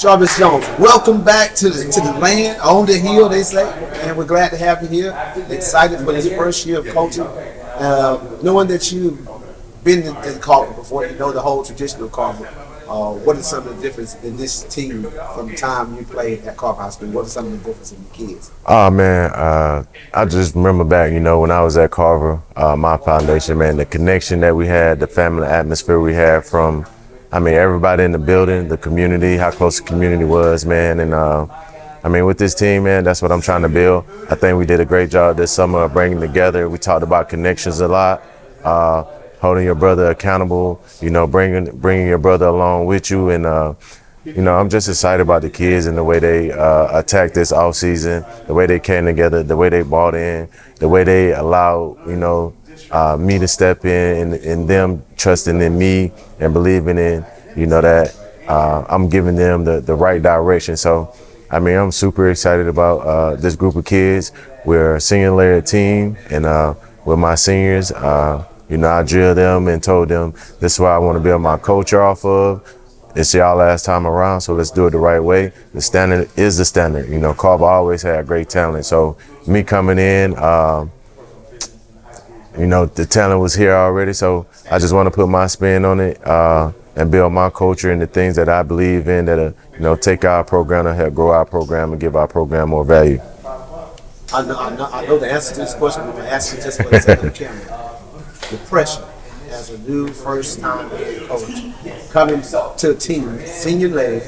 Jarvis Jones, welcome back to the land, on the hill, they say, and we're glad to have you here. Excited for this first year of coaching. Knowing that you've been in Carver before, you know the whole tradition of Carver. What are some of the differences in this team from the time you played at Carver High School? What are some of the differences in the kids? Oh man, I just remember back, when I was at Carver, my foundation, man, the connection that we had, the family atmosphere we had from, everybody in the building, the community, how close the community was, man. And with this team, man, that's what I'm trying to build. I think we did a great job this summer of bringing together. We talked about connections a lot, holding your brother accountable, bringing your brother along with you. And, I'm just excited about the kids and the way they attacked this offseason, the way they came together, the way they bought in, the way they allowed, me to step in and them trusting in me and believing in, that I'm giving them the right direction. So, I'm super excited about this group of kids. We're a senior-led team, and with my seniors, I drilled them and told them this is what I want to build my culture off of. It's y'all last time around, so let's do it the right way. The standard is the standard. Carver always had great talent. So me coming in, the talent was here already. So I just want to put my spin on it and build my culture and the things that I believe in that, take our program and help grow our program and give our program more value. I know the answer to this question, but I'm going to ask you just for a second, camera. The pressure as a new first-time head coach coming to a team, senior led,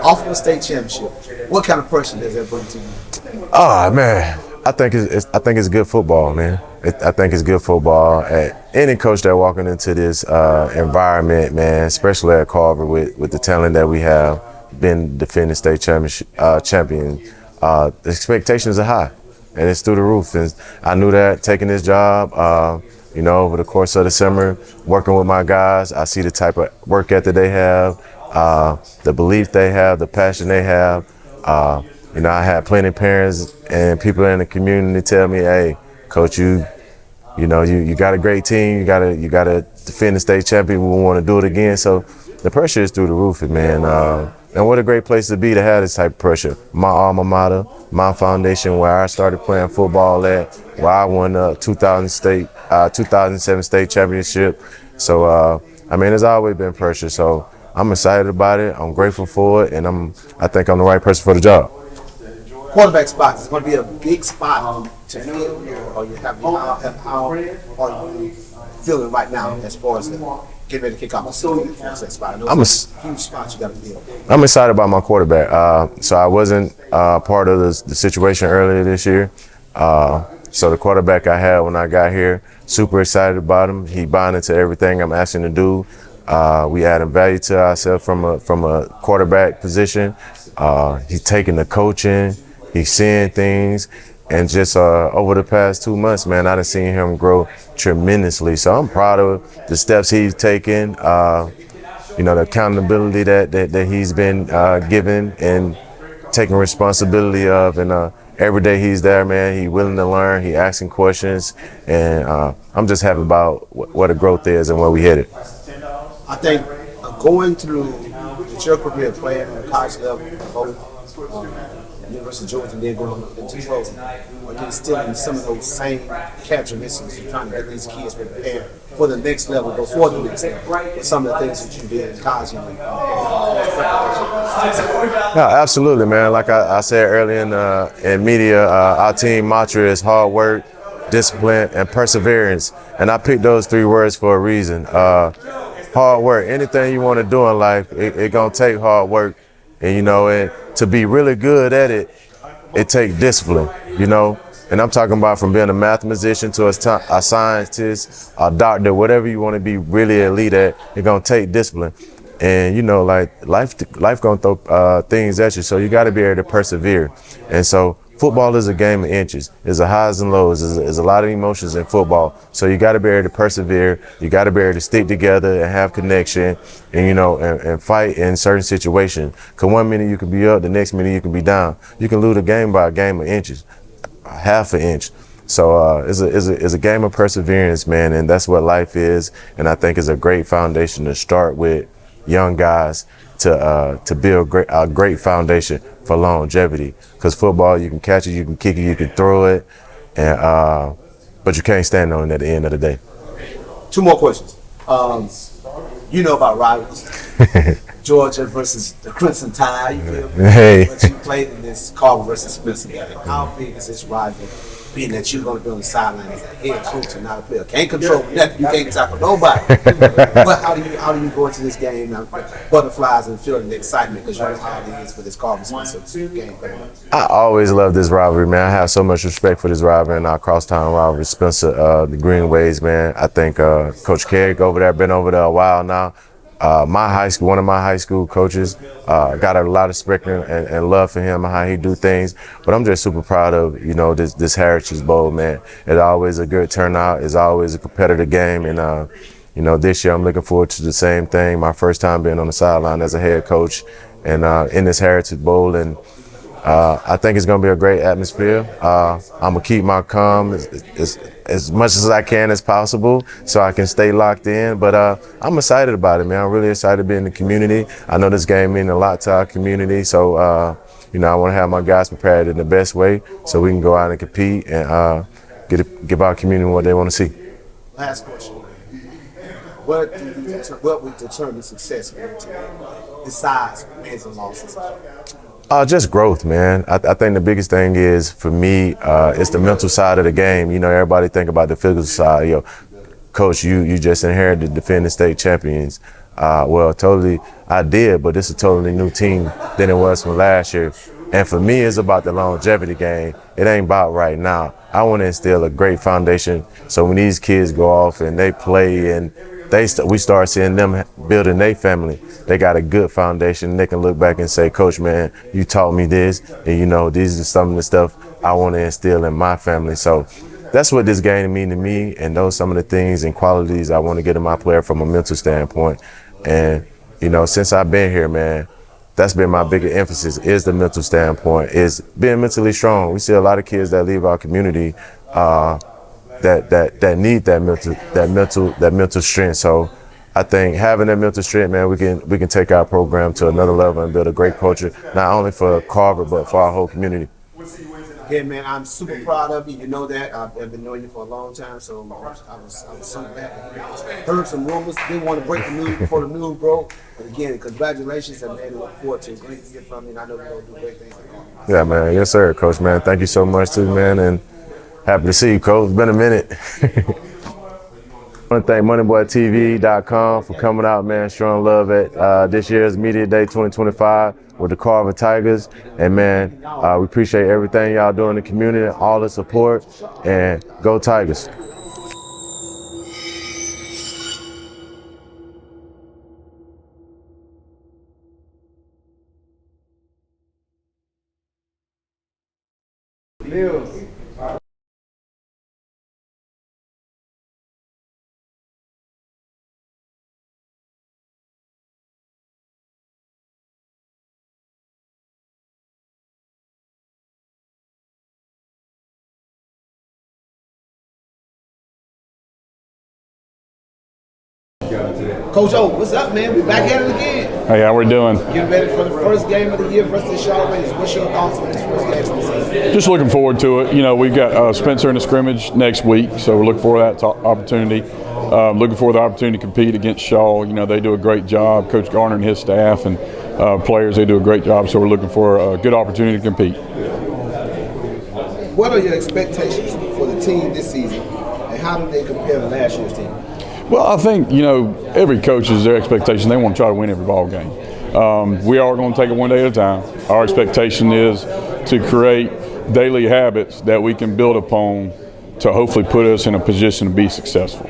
off of a state championship. What kind of pressure does that bring to you? Oh man, I think it's good football, man. I think it's good football. Any coach that walking into this environment, man, especially at Carver with the talent that we have, been defending state champion. The expectations are high, and it's through the roof. And I knew that taking this job. Over the course of the summer, working with my guys, I see the type of work ethic they have, the belief they have, the passion they have. I had plenty of parents and people in the community tell me, "Hey, Coach, you got a great team. You gotta defend the state champion. We want to do it again." So the pressure is through the roof, man. And what a great place to be to have this type of pressure. My alma mater, my foundation, where I started playing football at, where I won the 2007 state championship. So, there's always been pressure. So I'm excited about it. I'm grateful for it, and I think I'm the right person for the job. Quarterback spot is going to be a big spot to fill here, or how are you feeling right now as far as getting ready to kick off the season? That spot. I know it's a huge spot you got to fill. I'm excited about my quarterback. So I wasn't part of the situation earlier this year. So the quarterback I had when I got here, super excited about him. He bought into everything I'm asking to do. We adding value to ourselves from a quarterback position. He's taking the coaching. He's seeing things. And just over the past 2 months, man, I done seen him grow tremendously. So I'm proud of the steps he's taken, the accountability that he's been given and taking responsibility of. And every day he's there, man, he's willing to learn, he asking questions. And I'm just happy about what the growth is and where we headed. I think going through your career playing at college level, both University of Georgia and then going into Trojan, or you're instilling some of those same characteristics and trying to get these kids prepared for the next level, before the next level, with some of the things that you did in college. No, absolutely, man. Like I said earlier in media, our team mantra is hard work, discipline, and perseverance. And I picked those 3 words for a reason. Hard work. Anything you want to do in life, it gonna take hard work. And, and to be really good at it, it takes discipline, And I'm talking about from being a mathematician to a scientist, a doctor, whatever you want to be really elite at, it's going to take discipline. And, life going to throw things at you, so you got to be able to persevere. And so football is a game of inches. There's a highs and lows. There's a lot of emotions in football. So you got to be able to persevere. You got to be able to stick together and have connection and, and fight in certain situations. Because one minute you can be up, the next minute you can be down. You can lose a game by a game of inches, half an inch. So it's a game of perseverance, man, and that's what life is. And I think it's a great foundation to start with young guys to build a great foundation for longevity. Because football, you can catch it, you can kick it, you can throw it, and but you can't stand on it at the end of the day. 2 more questions. You know about rivals. Georgia versus the Crimson Tide, you feel me? Hey. But you played in this Carver versus Spencer game. How big is this rival, being that you're going to be on the sideline as a head coach and not a player? Can't control nothing. You can't tackle nobody. But how do you go into this game now, butterflies and feeling the excitement because you know how it is for this Carver Spencer game coming up? I always love this rivalry, man. I have so much respect for this rivalry and our crosstown rivalry. Spencer, the Greenways, man. I think Coach Carrick over there, been over there a while now. One of my high school coaches, got a lot of respect and love for him and how he do things. But I'm just super proud of, this Heritage Bowl, man. It's always a good turnout. It's always a competitive game. And, this year I'm looking forward to the same thing. My first time being on the sideline as a head coach and in this Heritage Bowl. And I think it's going to be a great atmosphere. I'm going to keep my calm as much as I can as possible so I can stay locked in. But I'm excited about it, man. I'm really excited to be in the community. I know this game means a lot to our community. So, I want to have my guys prepared in the best way so we can go out and compete and give our community what they want to see. Last question. What would determine success for your team besides wins and losses? Just growth, man. I think the biggest thing is, for me, it's the mental side of the game. Everybody think about the physical side. Coach, you just inherited defending state champions. Well, totally, I did, but it's a totally new team than it was from last year. And for me, it's about the longevity game. It ain't about right now. I want to instill a great foundation so when these kids go off and they play and we start seeing them building their family, they got a good foundation. They can look back and say, Coach, man, you taught me this, and these are some of the stuff I want to instill in my family. So that's what this game means to me, and those some of the things and qualities I want to get in my player from a mental standpoint. And since I've been here, man, that's been my biggest emphasis, is the mental standpoint, is being mentally strong. We see a lot of kids that leave our community that need that mental strength. So I think having that mental strength, man, we can take our program to another level and build a great culture, not only for Carver but for our whole community. Yeah, man, I'm super proud of you. You know that. I've been knowing you for a long time, so I was so glad to hear it. Heard some rumors. Didn't want to break the news before the news broke. But again, congratulations, and man, look forward to a great year from you. And I know you're going to do great things. Yeah, man. Yes, sir, Coach, man. Thank you so much, too, man. And happy to see you, Coach. It's been a minute. I want to thank MoneyBoyTV.com for coming out, man, showing love at this year's Media Day 2025 with the Carver Tigers. And, man, we appreciate everything y'all do in the community, all the support, and go Tigers. Mills. Coach O, what's up, man? We back at it again. Hey, how we doing? Getting ready for the first game of the year versus the Shaw Raiders. What's your thoughts on this first game of the season? Just looking forward to it. We've got Spencer in the scrimmage next week, so we're looking for that opportunity. Looking for the opportunity to compete against Shaw. They do a great job. Coach Garner and his staff and players, they do a great job, so we're looking for a good opportunity to compete. What are your expectations for the team this season, and how do they compare to last year's team? Well, I think, every coach is their expectation. They want to try to win every ball game. We are going to take it one day at a time. Our expectation is to create daily habits that we can build upon to hopefully put us in a position to be successful.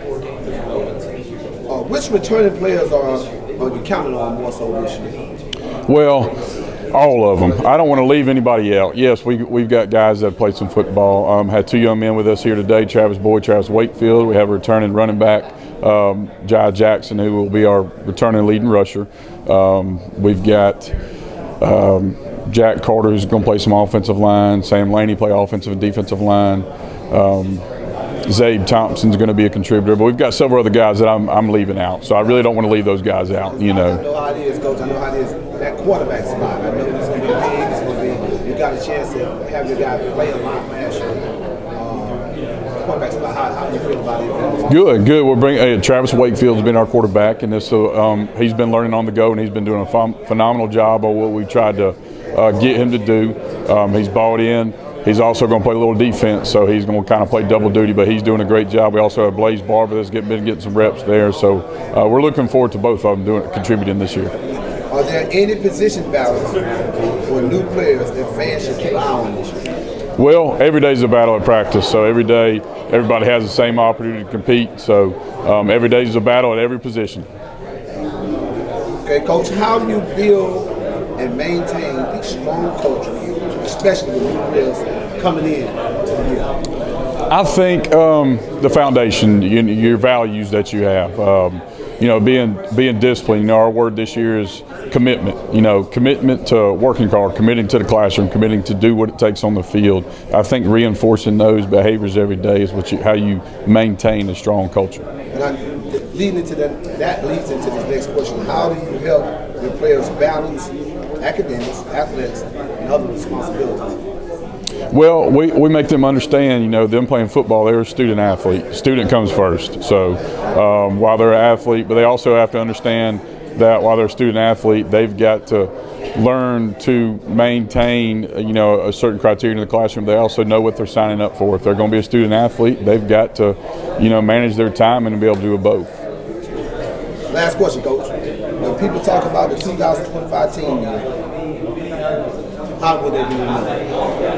Which returning players are you counting on more so this year? Well, all of them. I don't want to leave anybody out. Yes, we've got guys that have played some football. Had 2 young men with us here today, Travis Wakefield. We have a returning running back, Jai Jackson, who will be our returning leading rusher. We've got Jack Carter, who's going to play some offensive line. Sam Laney play offensive and defensive line. Zabe Thompson's going to be a contributor, but we've got several other guys that I'm leaving out. So I really don't want to leave those guys out, you know. I know how it is, Coach. I know how it is. That quarterback spot, I know it's going to be big. It's going to be, you got a chance to have your guy play a lot last year. Quarterback spot, how do you feel about it? Good. We're bringing Travis Wakefield's been our quarterback, and he's been learning on the go, and he's been doing a phenomenal job of what we tried to get him to do. He's bought in. He's also going to play a little defense, so he's going to kind of play double duty, but he's doing a great job. We also have Blaze Barber that's been getting some reps there, so we're looking forward to both of them contributing this year. Are there any position battles for new players that fans should keep an eye on this year? Well, every day is a battle at practice, so every day everybody has the same opportunity to compete, so every day is a battle at every position. Okay, Coach, how do you build and maintain a strong culture, especially with new players coming in to the year? I think the foundation, your values that you have, being disciplined. Our word this year is commitment. Commitment to working hard, committing to the classroom, committing to do what it takes on the field. I think reinforcing those behaviors every day is how you maintain a strong culture. And leading into that leads into this next question: how do you help your players balance academics, athletics, and other responsibilities? Well, we make them understand, them playing football, they're a student athlete. Student comes first. So while they're an athlete, but they also have to understand that while they're a student athlete, they've got to learn to maintain, a certain criteria in the classroom. They also know what they're signing up for. If they're going to be a student athlete, they've got to, manage their time and be able to do it both. Last question, Coach. When people talk about the 2025 team, how would they be remembered?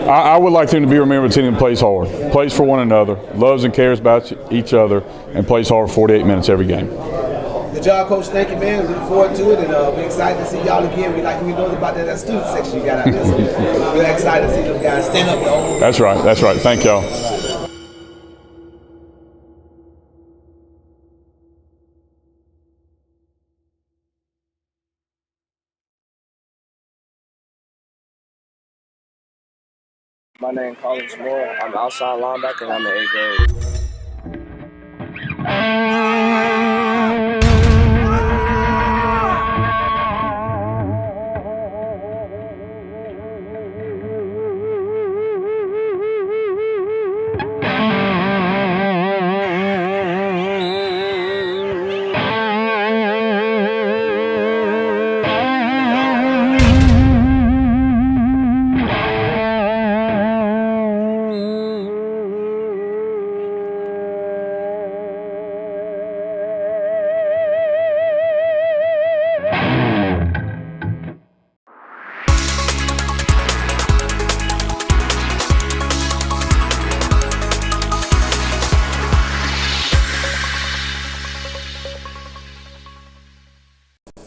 I would like them to be remembered as a team that plays hard, plays for one another, loves and cares about each other, and plays hard 48 minutes every game. Good job, Coach. Thank you, man. Looking forward to it, and we're excited to see y'all again. We know about that student section you got out there. So we're excited to see them guys stand up, y'all. That's right. Thank y'all. My name is Colin Moore. I'm outside linebacker and I'm in 8th grade.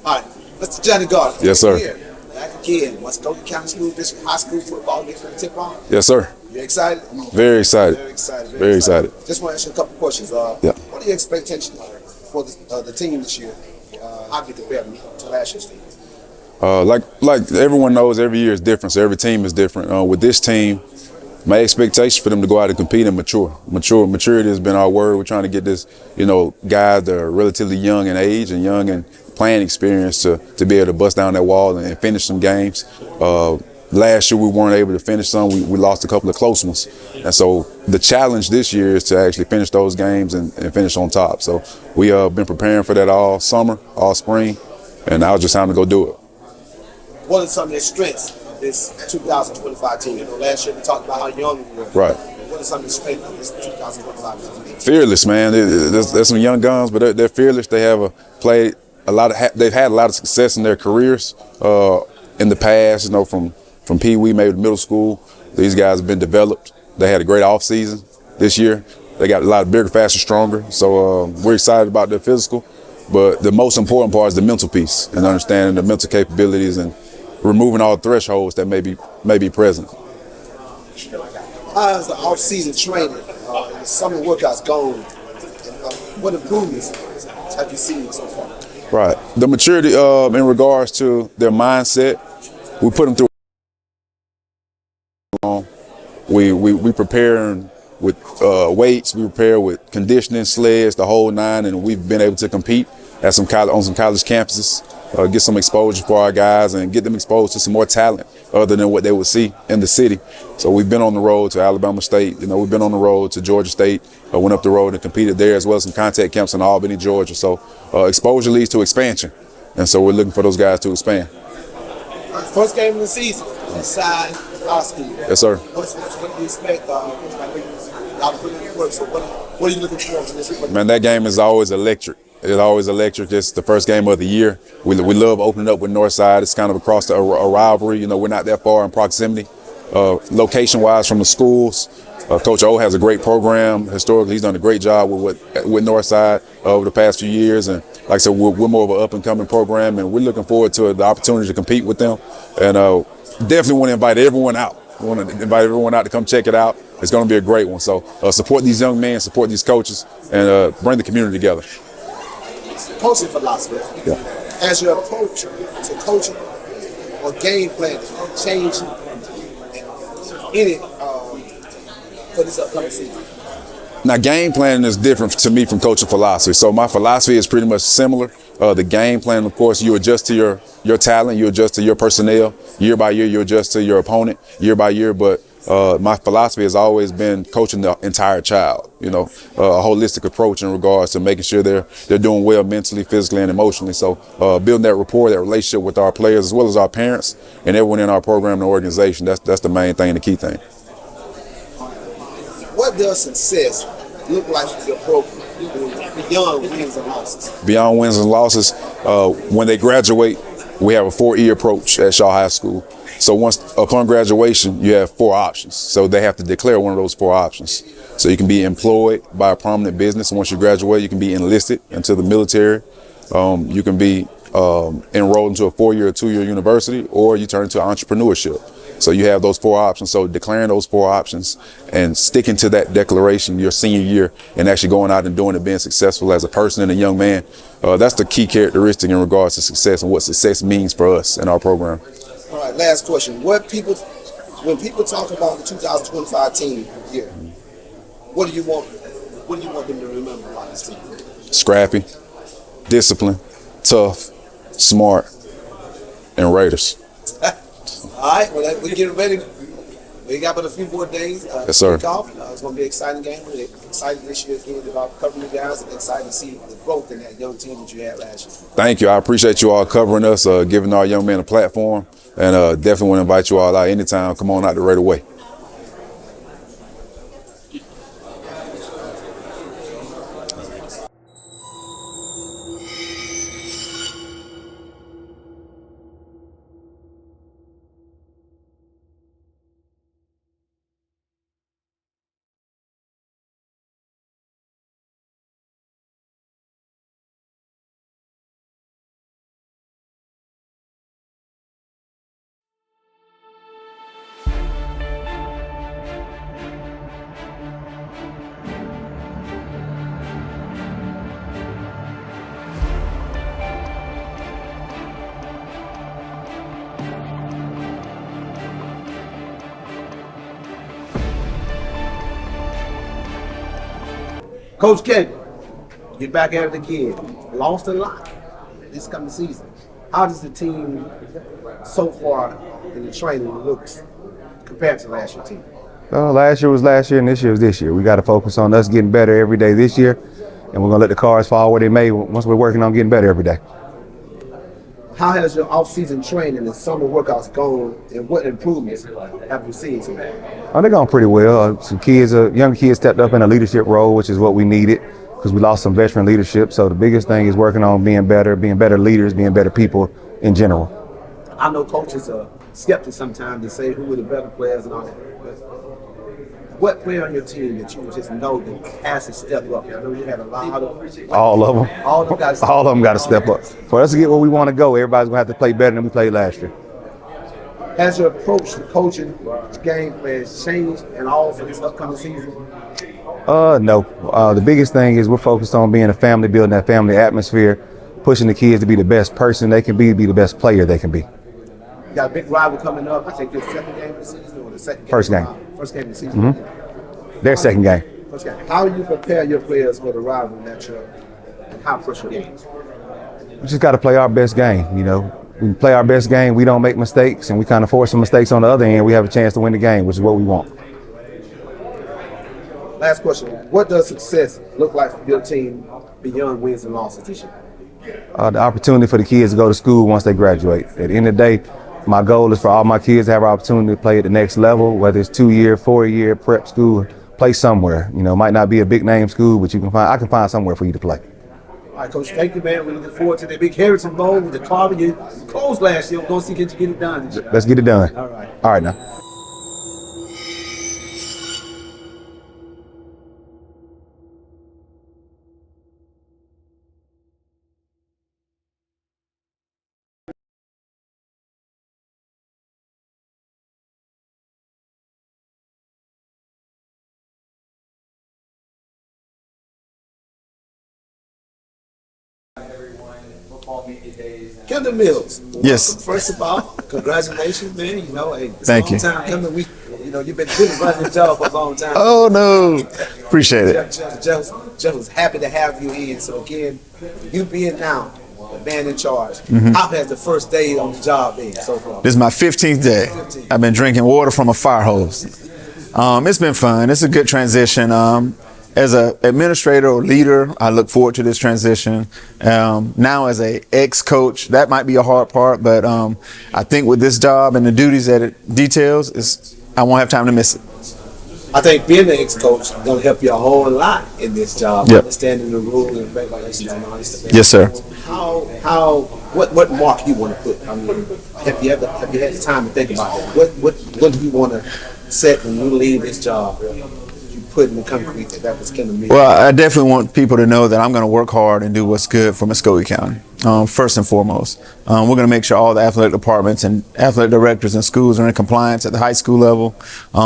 All right, Mr. Johnny Gardner. Yes, sir. Here, back again. Muskogee County School District High School football gets ready to tip off. Yes, sir. You excited? Very excited. Very excited. Just want to ask you a couple questions. Yeah. What are your expectations for the team this year? How do you compare to last year's team? Like everyone knows, every year is different, so every team is different. With this team, my expectation for them to go out and compete and mature. Maturity has been our word. We're trying to get this, guys that are relatively young in age and young in playing experience to be able to bust down that wall and finish some games. Last year we weren't able to finish some. We lost a couple of close ones. And so the challenge this year is to actually finish those games and finish on top. So we have been preparing for that all summer, all spring, and now it's just time to go do it. What are some of the strengths of this 2025 team? Last year we talked about how young we were. Right. What are some of the strengths of this 2025 team? Fearless, man. There's some young guns, but they're fearless. They have played they've had a lot of success in their careers in the past. From Pee Wee maybe to middle school, these guys have been developed. They had a great off season this year. They got a lot bigger, faster, stronger. So we're excited about their physical, but the most important part is the mental piece and understanding the mental capabilities and removing all thresholds that may be present. How has the off-season training and the summer workouts gone? What improvements have you seen so far? Right. The maturity in regards to their mindset, we put them through. We prepare and with weights, we prepare with conditioning, sleds, the whole nine, and we've been able to compete at on some college campuses, get some exposure for our guys and get them exposed to some more talent other than what they would see in the city. So we've been on the road to Alabama State, we've been on the road to Georgia State, went up the road and competed there, as well as some contact camps in Albany, Georgia. So exposure leads to expansion, and so we're looking for those guys to expand. First game of the season inside our school. Yes, sir. What do you expect? So what are you looking for from this? Man, that game is always electric. It's always electric. It's the first game of the year. We love opening up with Northside. It's kind of across a rivalry. We're not that far in proximity, location-wise from the schools. Coach O has a great program. Historically, he's done a great job with Northside over the past few years. And like I said, we're more of an up-and-coming program, and we're looking forward to the opportunity to compete with them. And definitely want to invite everyone out. We want to invite everyone out to come check it out. It's going to be a great one. So support these young men, support these coaches, and bring the community together. Coaching philosophy. Yeah. As your approach to coaching or game plan change any for this upcoming season? Now, game planning is different to me from coaching philosophy. So my philosophy is pretty much similar. The game plan, of course, you adjust to your talent, you adjust to your personnel. Year by year, you adjust to your opponent year by year. But my philosophy has always been coaching the entire child, a holistic approach in regards to making sure they're doing well mentally, physically, and emotionally. So building that rapport, that relationship with our players, as well as our parents and everyone in our program and organization, that's the main thing, the key thing. What does success look like for your program beyond wins and losses? Beyond wins and losses, when they graduate, we have a 4-year approach at Shaw High School. So upon graduation, you have 4 options. So they have to declare one of those 4 options. So you can be employed by a prominent business. Once you graduate, you can be enlisted into the military. You can be enrolled into a 4-year or 2-year university, or you turn into entrepreneurship. So you have those 4 options. So declaring those 4 options and sticking to that declaration your senior year and actually going out and doing it, being successful as a person and a young man, that's the key characteristic in regards to success and what success means for us in our program. All right, last question. When people talk about the 2025 team here, what do you want them to remember about this team? Scrappy, disciplined, tough, smart, and Raiders. All right, well, we're getting ready. We got but a few more days. Yes, sir. It's going to be an exciting game. We're excited this year again about covering you guys, and excited to see the growth in that young team that you had last year. Thank you. I appreciate you all covering us, giving our young men a platform, and definitely want to invite you all out anytime. Come on out the Raider way. Coach Kevin, get back at it again. Lost a lot this coming season. How does the team so far in the training looks compared to last year's team? Last year was last year and this year was this year. We got to focus on us getting better every day this year, and we're going to let the cards fall where they may once we're working on getting better every day. How has your off-season training and summer workouts gone, and what improvements have you seen so far? They're going pretty well. Some kids, young kids stepped up in a leadership role, which is what we needed because we lost some veteran leadership. So the biggest thing is working on being better leaders, being better people in general. I know coaches are skeptical sometimes to say who are the better players and all that. But what player on your team that you just know that has to step up? I know you had a lot of... All of them. All of them got to step up. For us to get where we want to go, everybody's going to have to play better than we played last year. Has your approach to coaching game plans changed at all for this upcoming season? No. The biggest thing is we're focused on being a family, building that family atmosphere, pushing the kids to be the best person they can be the best player they can be. You got a big rival coming up. I think your second game of the season or the second game? First game. First game of the season. Mm-hmm. their second game. Okay. How do you prepare your players for the rival matchup and how push your games? We just got to play our best game. You know, we play our best game. We don't make mistakes, and we kind of force some mistakes on the other end. We have a chance to win the game, which is what we want. Last question. What does success look like for your team beyond wins and losses this year? The opportunity for the kids to go to school once they graduate. At the end of the day, my goal is for all my kids to have an opportunity to play at the next level, whether it's 2-year, 4-year prep school, play somewhere. You know, it might not be a big name school, but I can find somewhere for you to play. All right, Coach, thank you, man. We look forward to the big Harrison Bowl with the Carver. You closed last year. We're going to see if you can get it done this year. Let's get it done. All right. All right, now. Kendall Mills. Yes. Welcome, first of all, congratulations, man. You know, hey, it's Thank a long you. time coming. You've been running the job for a long time. Oh, no. Appreciate it. Jeff was happy to have you in. So again, you being now the man in charge, Mhm. how has the first day on the job been so far? This is my 15th day. I've been drinking water from a fire hose. It's been fun. It's a good transition. As an administrator or leader, I look forward to this transition. Now as a ex-coach, that might be a hard part, but I think with this job and the duties that it details, I won't have time to miss it. I think being an ex-coach is going to help you a whole lot in this job, Yep. understanding the rules and regulations and all this stuff. Yes, sir. What mark you want to put? I mean, have you had the time to think about that? What do you want to set when you leave this job? You put in the concrete that was Kendall Mills. Well, I definitely want people to know that I'm going to work hard and do what's good for Muskogee County. First and foremost, we're going to make sure all the athletic departments and athletic directors and schools are in compliance at the high school level.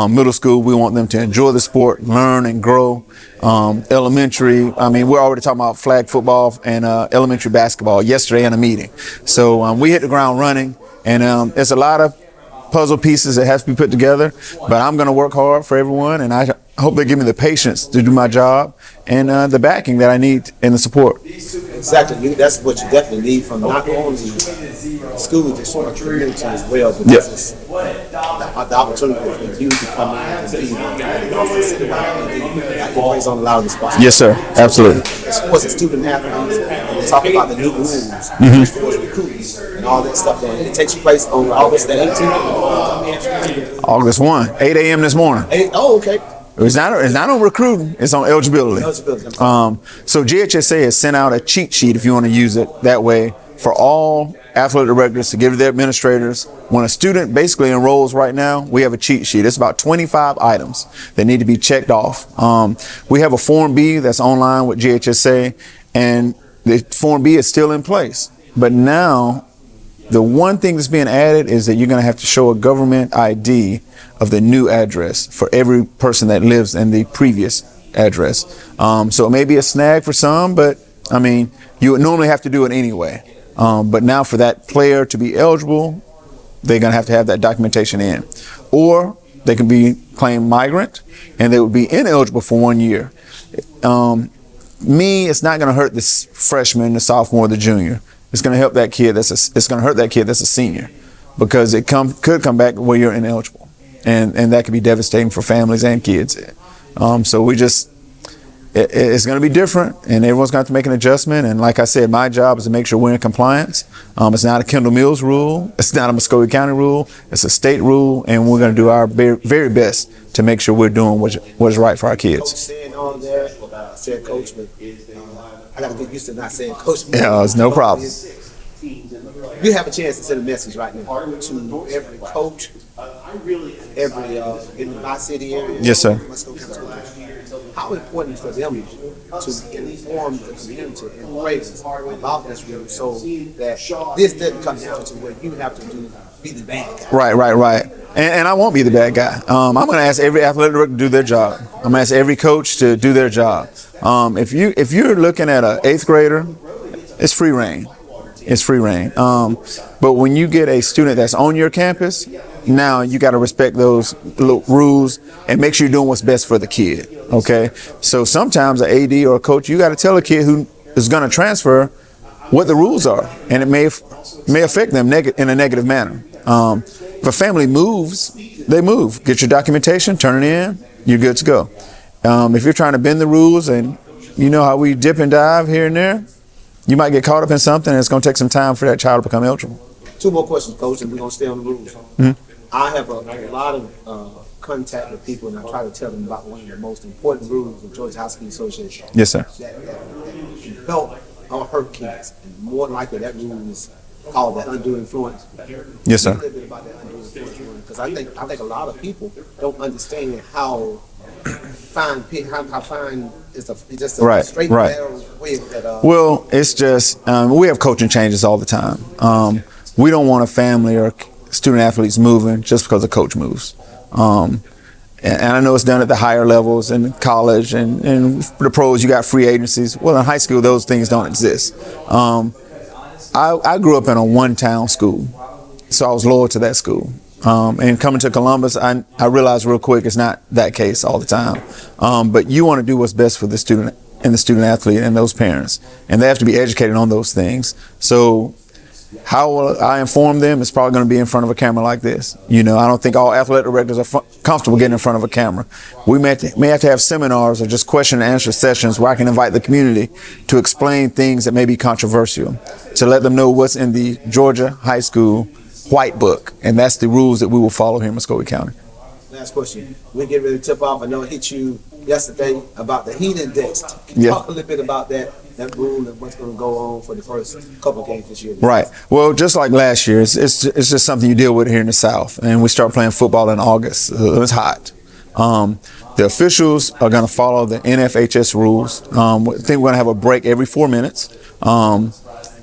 Middle school, we want them to enjoy the sport, learn and grow. Elementary, I mean, we're already talking about flag football and elementary basketball yesterday in a meeting. So we hit the ground running, and there's a lot of puzzle pieces that have to be put together, but I'm going to work hard for everyone, and I hope they give me the patience to do my job and the backing that I need and the support. Exactly. That's what you definitely need from not only school district, but community as well. Because Yep. it's the opportunity for you to come in and be always on a lot of responsibility. Yes, sir. Absolutely. As far as the student athletes, we talk about the new rules, Mhm. as far as recruiting and all that stuff. It takes place on August the 18th. August 1, 8 a.m. this morning. Oh, okay. It's not on recruiting, it's on eligibility. So GHSA has sent out a cheat sheet, if you want to use it that way, for all athletic directors to give to their administrators. When a student basically enrolls right now, we have a cheat sheet. It's about 25 items that need to be checked off. We have a Form B that's online with GHSA, and the Form B is still in place. But now, the one thing that's being added is that you're going to have to show a government ID of the new address for every person that lives in the previous address. So it may be a snag for some, but I mean, you would normally have to do it anyway. But now for that player to be eligible, they're going to have that documentation in. Or they can be claimed migrant and they would be ineligible for 1 year. It's not going to hurt this freshman, the sophomore, the junior. It's going to help that kid. It's going to hurt that kid that's a senior, because it could come back where you're ineligible, and that could be devastating for families and kids. So it's going to be different, and everyone's going to have to make an adjustment. And like I said, my job is to make sure we're in compliance. It's not a Kendall Mills rule. It's not a Muskogee County rule. It's a state rule, and we're going to do our very best to make sure we're doing what is right for our kids. Coach saying on there, I said coach, but I got to get used to not saying coach. Yeah, it's no problem. You have a chance to send a message right now to every coach, every in my city area. Yes, sir. How important for them to inform the community and praise about this rule, so that this doesn't come down to what you have to be the bad guy. Right. And I won't be the bad guy. I'm going to ask every athletic director to do their job. I'm going to ask every coach to do their job. If you're looking at an 8th grader, it's free reign. It's free reign. But when you get a student that's on your campus, now you got to respect those rules and make sure you're doing what's best for the kid. Okay. So sometimes an AD or a coach, you got to tell a kid who is going to transfer what the rules are, and it may affect them in a negative manner. If a family moves, they move. Get your documentation, turn it in, you're good to go. If you're trying to bend the rules, and you know how we dip and dive here and there, you might get caught up in something, and it's going to take some time for that child to become eligible. 2 more questions, Coach, and we're going to stay on the rules. Mm-hmm. I have a lot of contact with people, and I try to tell them about one of the most important rules of Georgia High School Association. Yes, sir. That can help or hurt kids. And more than likely, that rule is called that undue influence. Yes, sir. A little bit about that undue influence, because I think a lot of people don't understand how fine it's just a Right, straight right. narrow way that. Well, it's just we have coaching changes all the time. We don't want a family or student athletes moving just because a coach moves. And I know it's done at the higher levels in college and the pros, you got free agencies. Well, in high school, those things don't exist. I grew up in a one-town school, so I was loyal to that school. And coming to Columbus, I realized real quick it's not that case all the time. But you want to do what's best for the student and the student athlete and those parents. And they have to be educated on those things. So how will I inform them? It's probably going to be in front of a camera like this. You know, I don't think all athletic directors are comfortable getting in front of a camera. We may have to have seminars or just question and answer sessions where I can invite the community to explain things that may be controversial, to let them know what's in the Georgia High School White Book, and that's the rules that we will follow here in Muskogee County. Last question. We get ready to tip off. I know it hit you yesterday about the heat index. Can you talk a little bit about that rule and what's going to go on for the first couple of games this year? Right. Well, just like last year, it's just something you deal with here in the South, and we start playing football in August. It's hot. The officials are going to follow the NFHS rules. I think we're going to have a break every 4 minutes.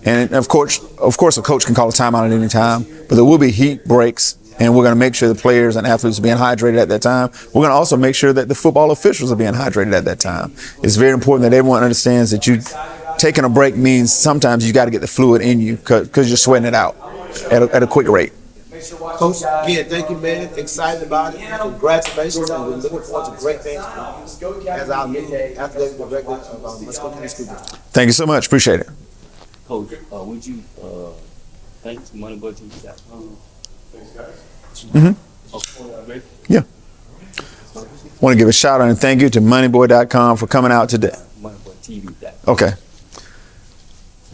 And of course, a coach can call a timeout at any time, but there will be heat breaks, and we're going to make sure the players and athletes are being hydrated at that time. We're going to also make sure that the football officials are being hydrated at that time. It's very important that everyone understands that you taking a break means sometimes you got to get the fluid in you because you're sweating it out at a quick rate. Coach, again, thank you, man. Excited about it. Congratulations, and we're looking forward to great things as our new athletic director of Muskogee County School District. Thank you so much. Appreciate it. Coach, would you thank MoneyBoyTV.com? Mm-hmm. Yeah. Want to give a shout out and thank you to MoneyBoy.com for coming out today. MoneyBoyTV.com. Okay.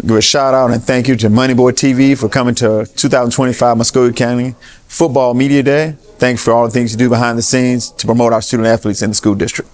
Give a shout out and thank you to Moneyboy TV for coming to 2025 Muskogee County Football Media Day. Thanks for all the things you do behind the scenes to promote our student athletes in the school district.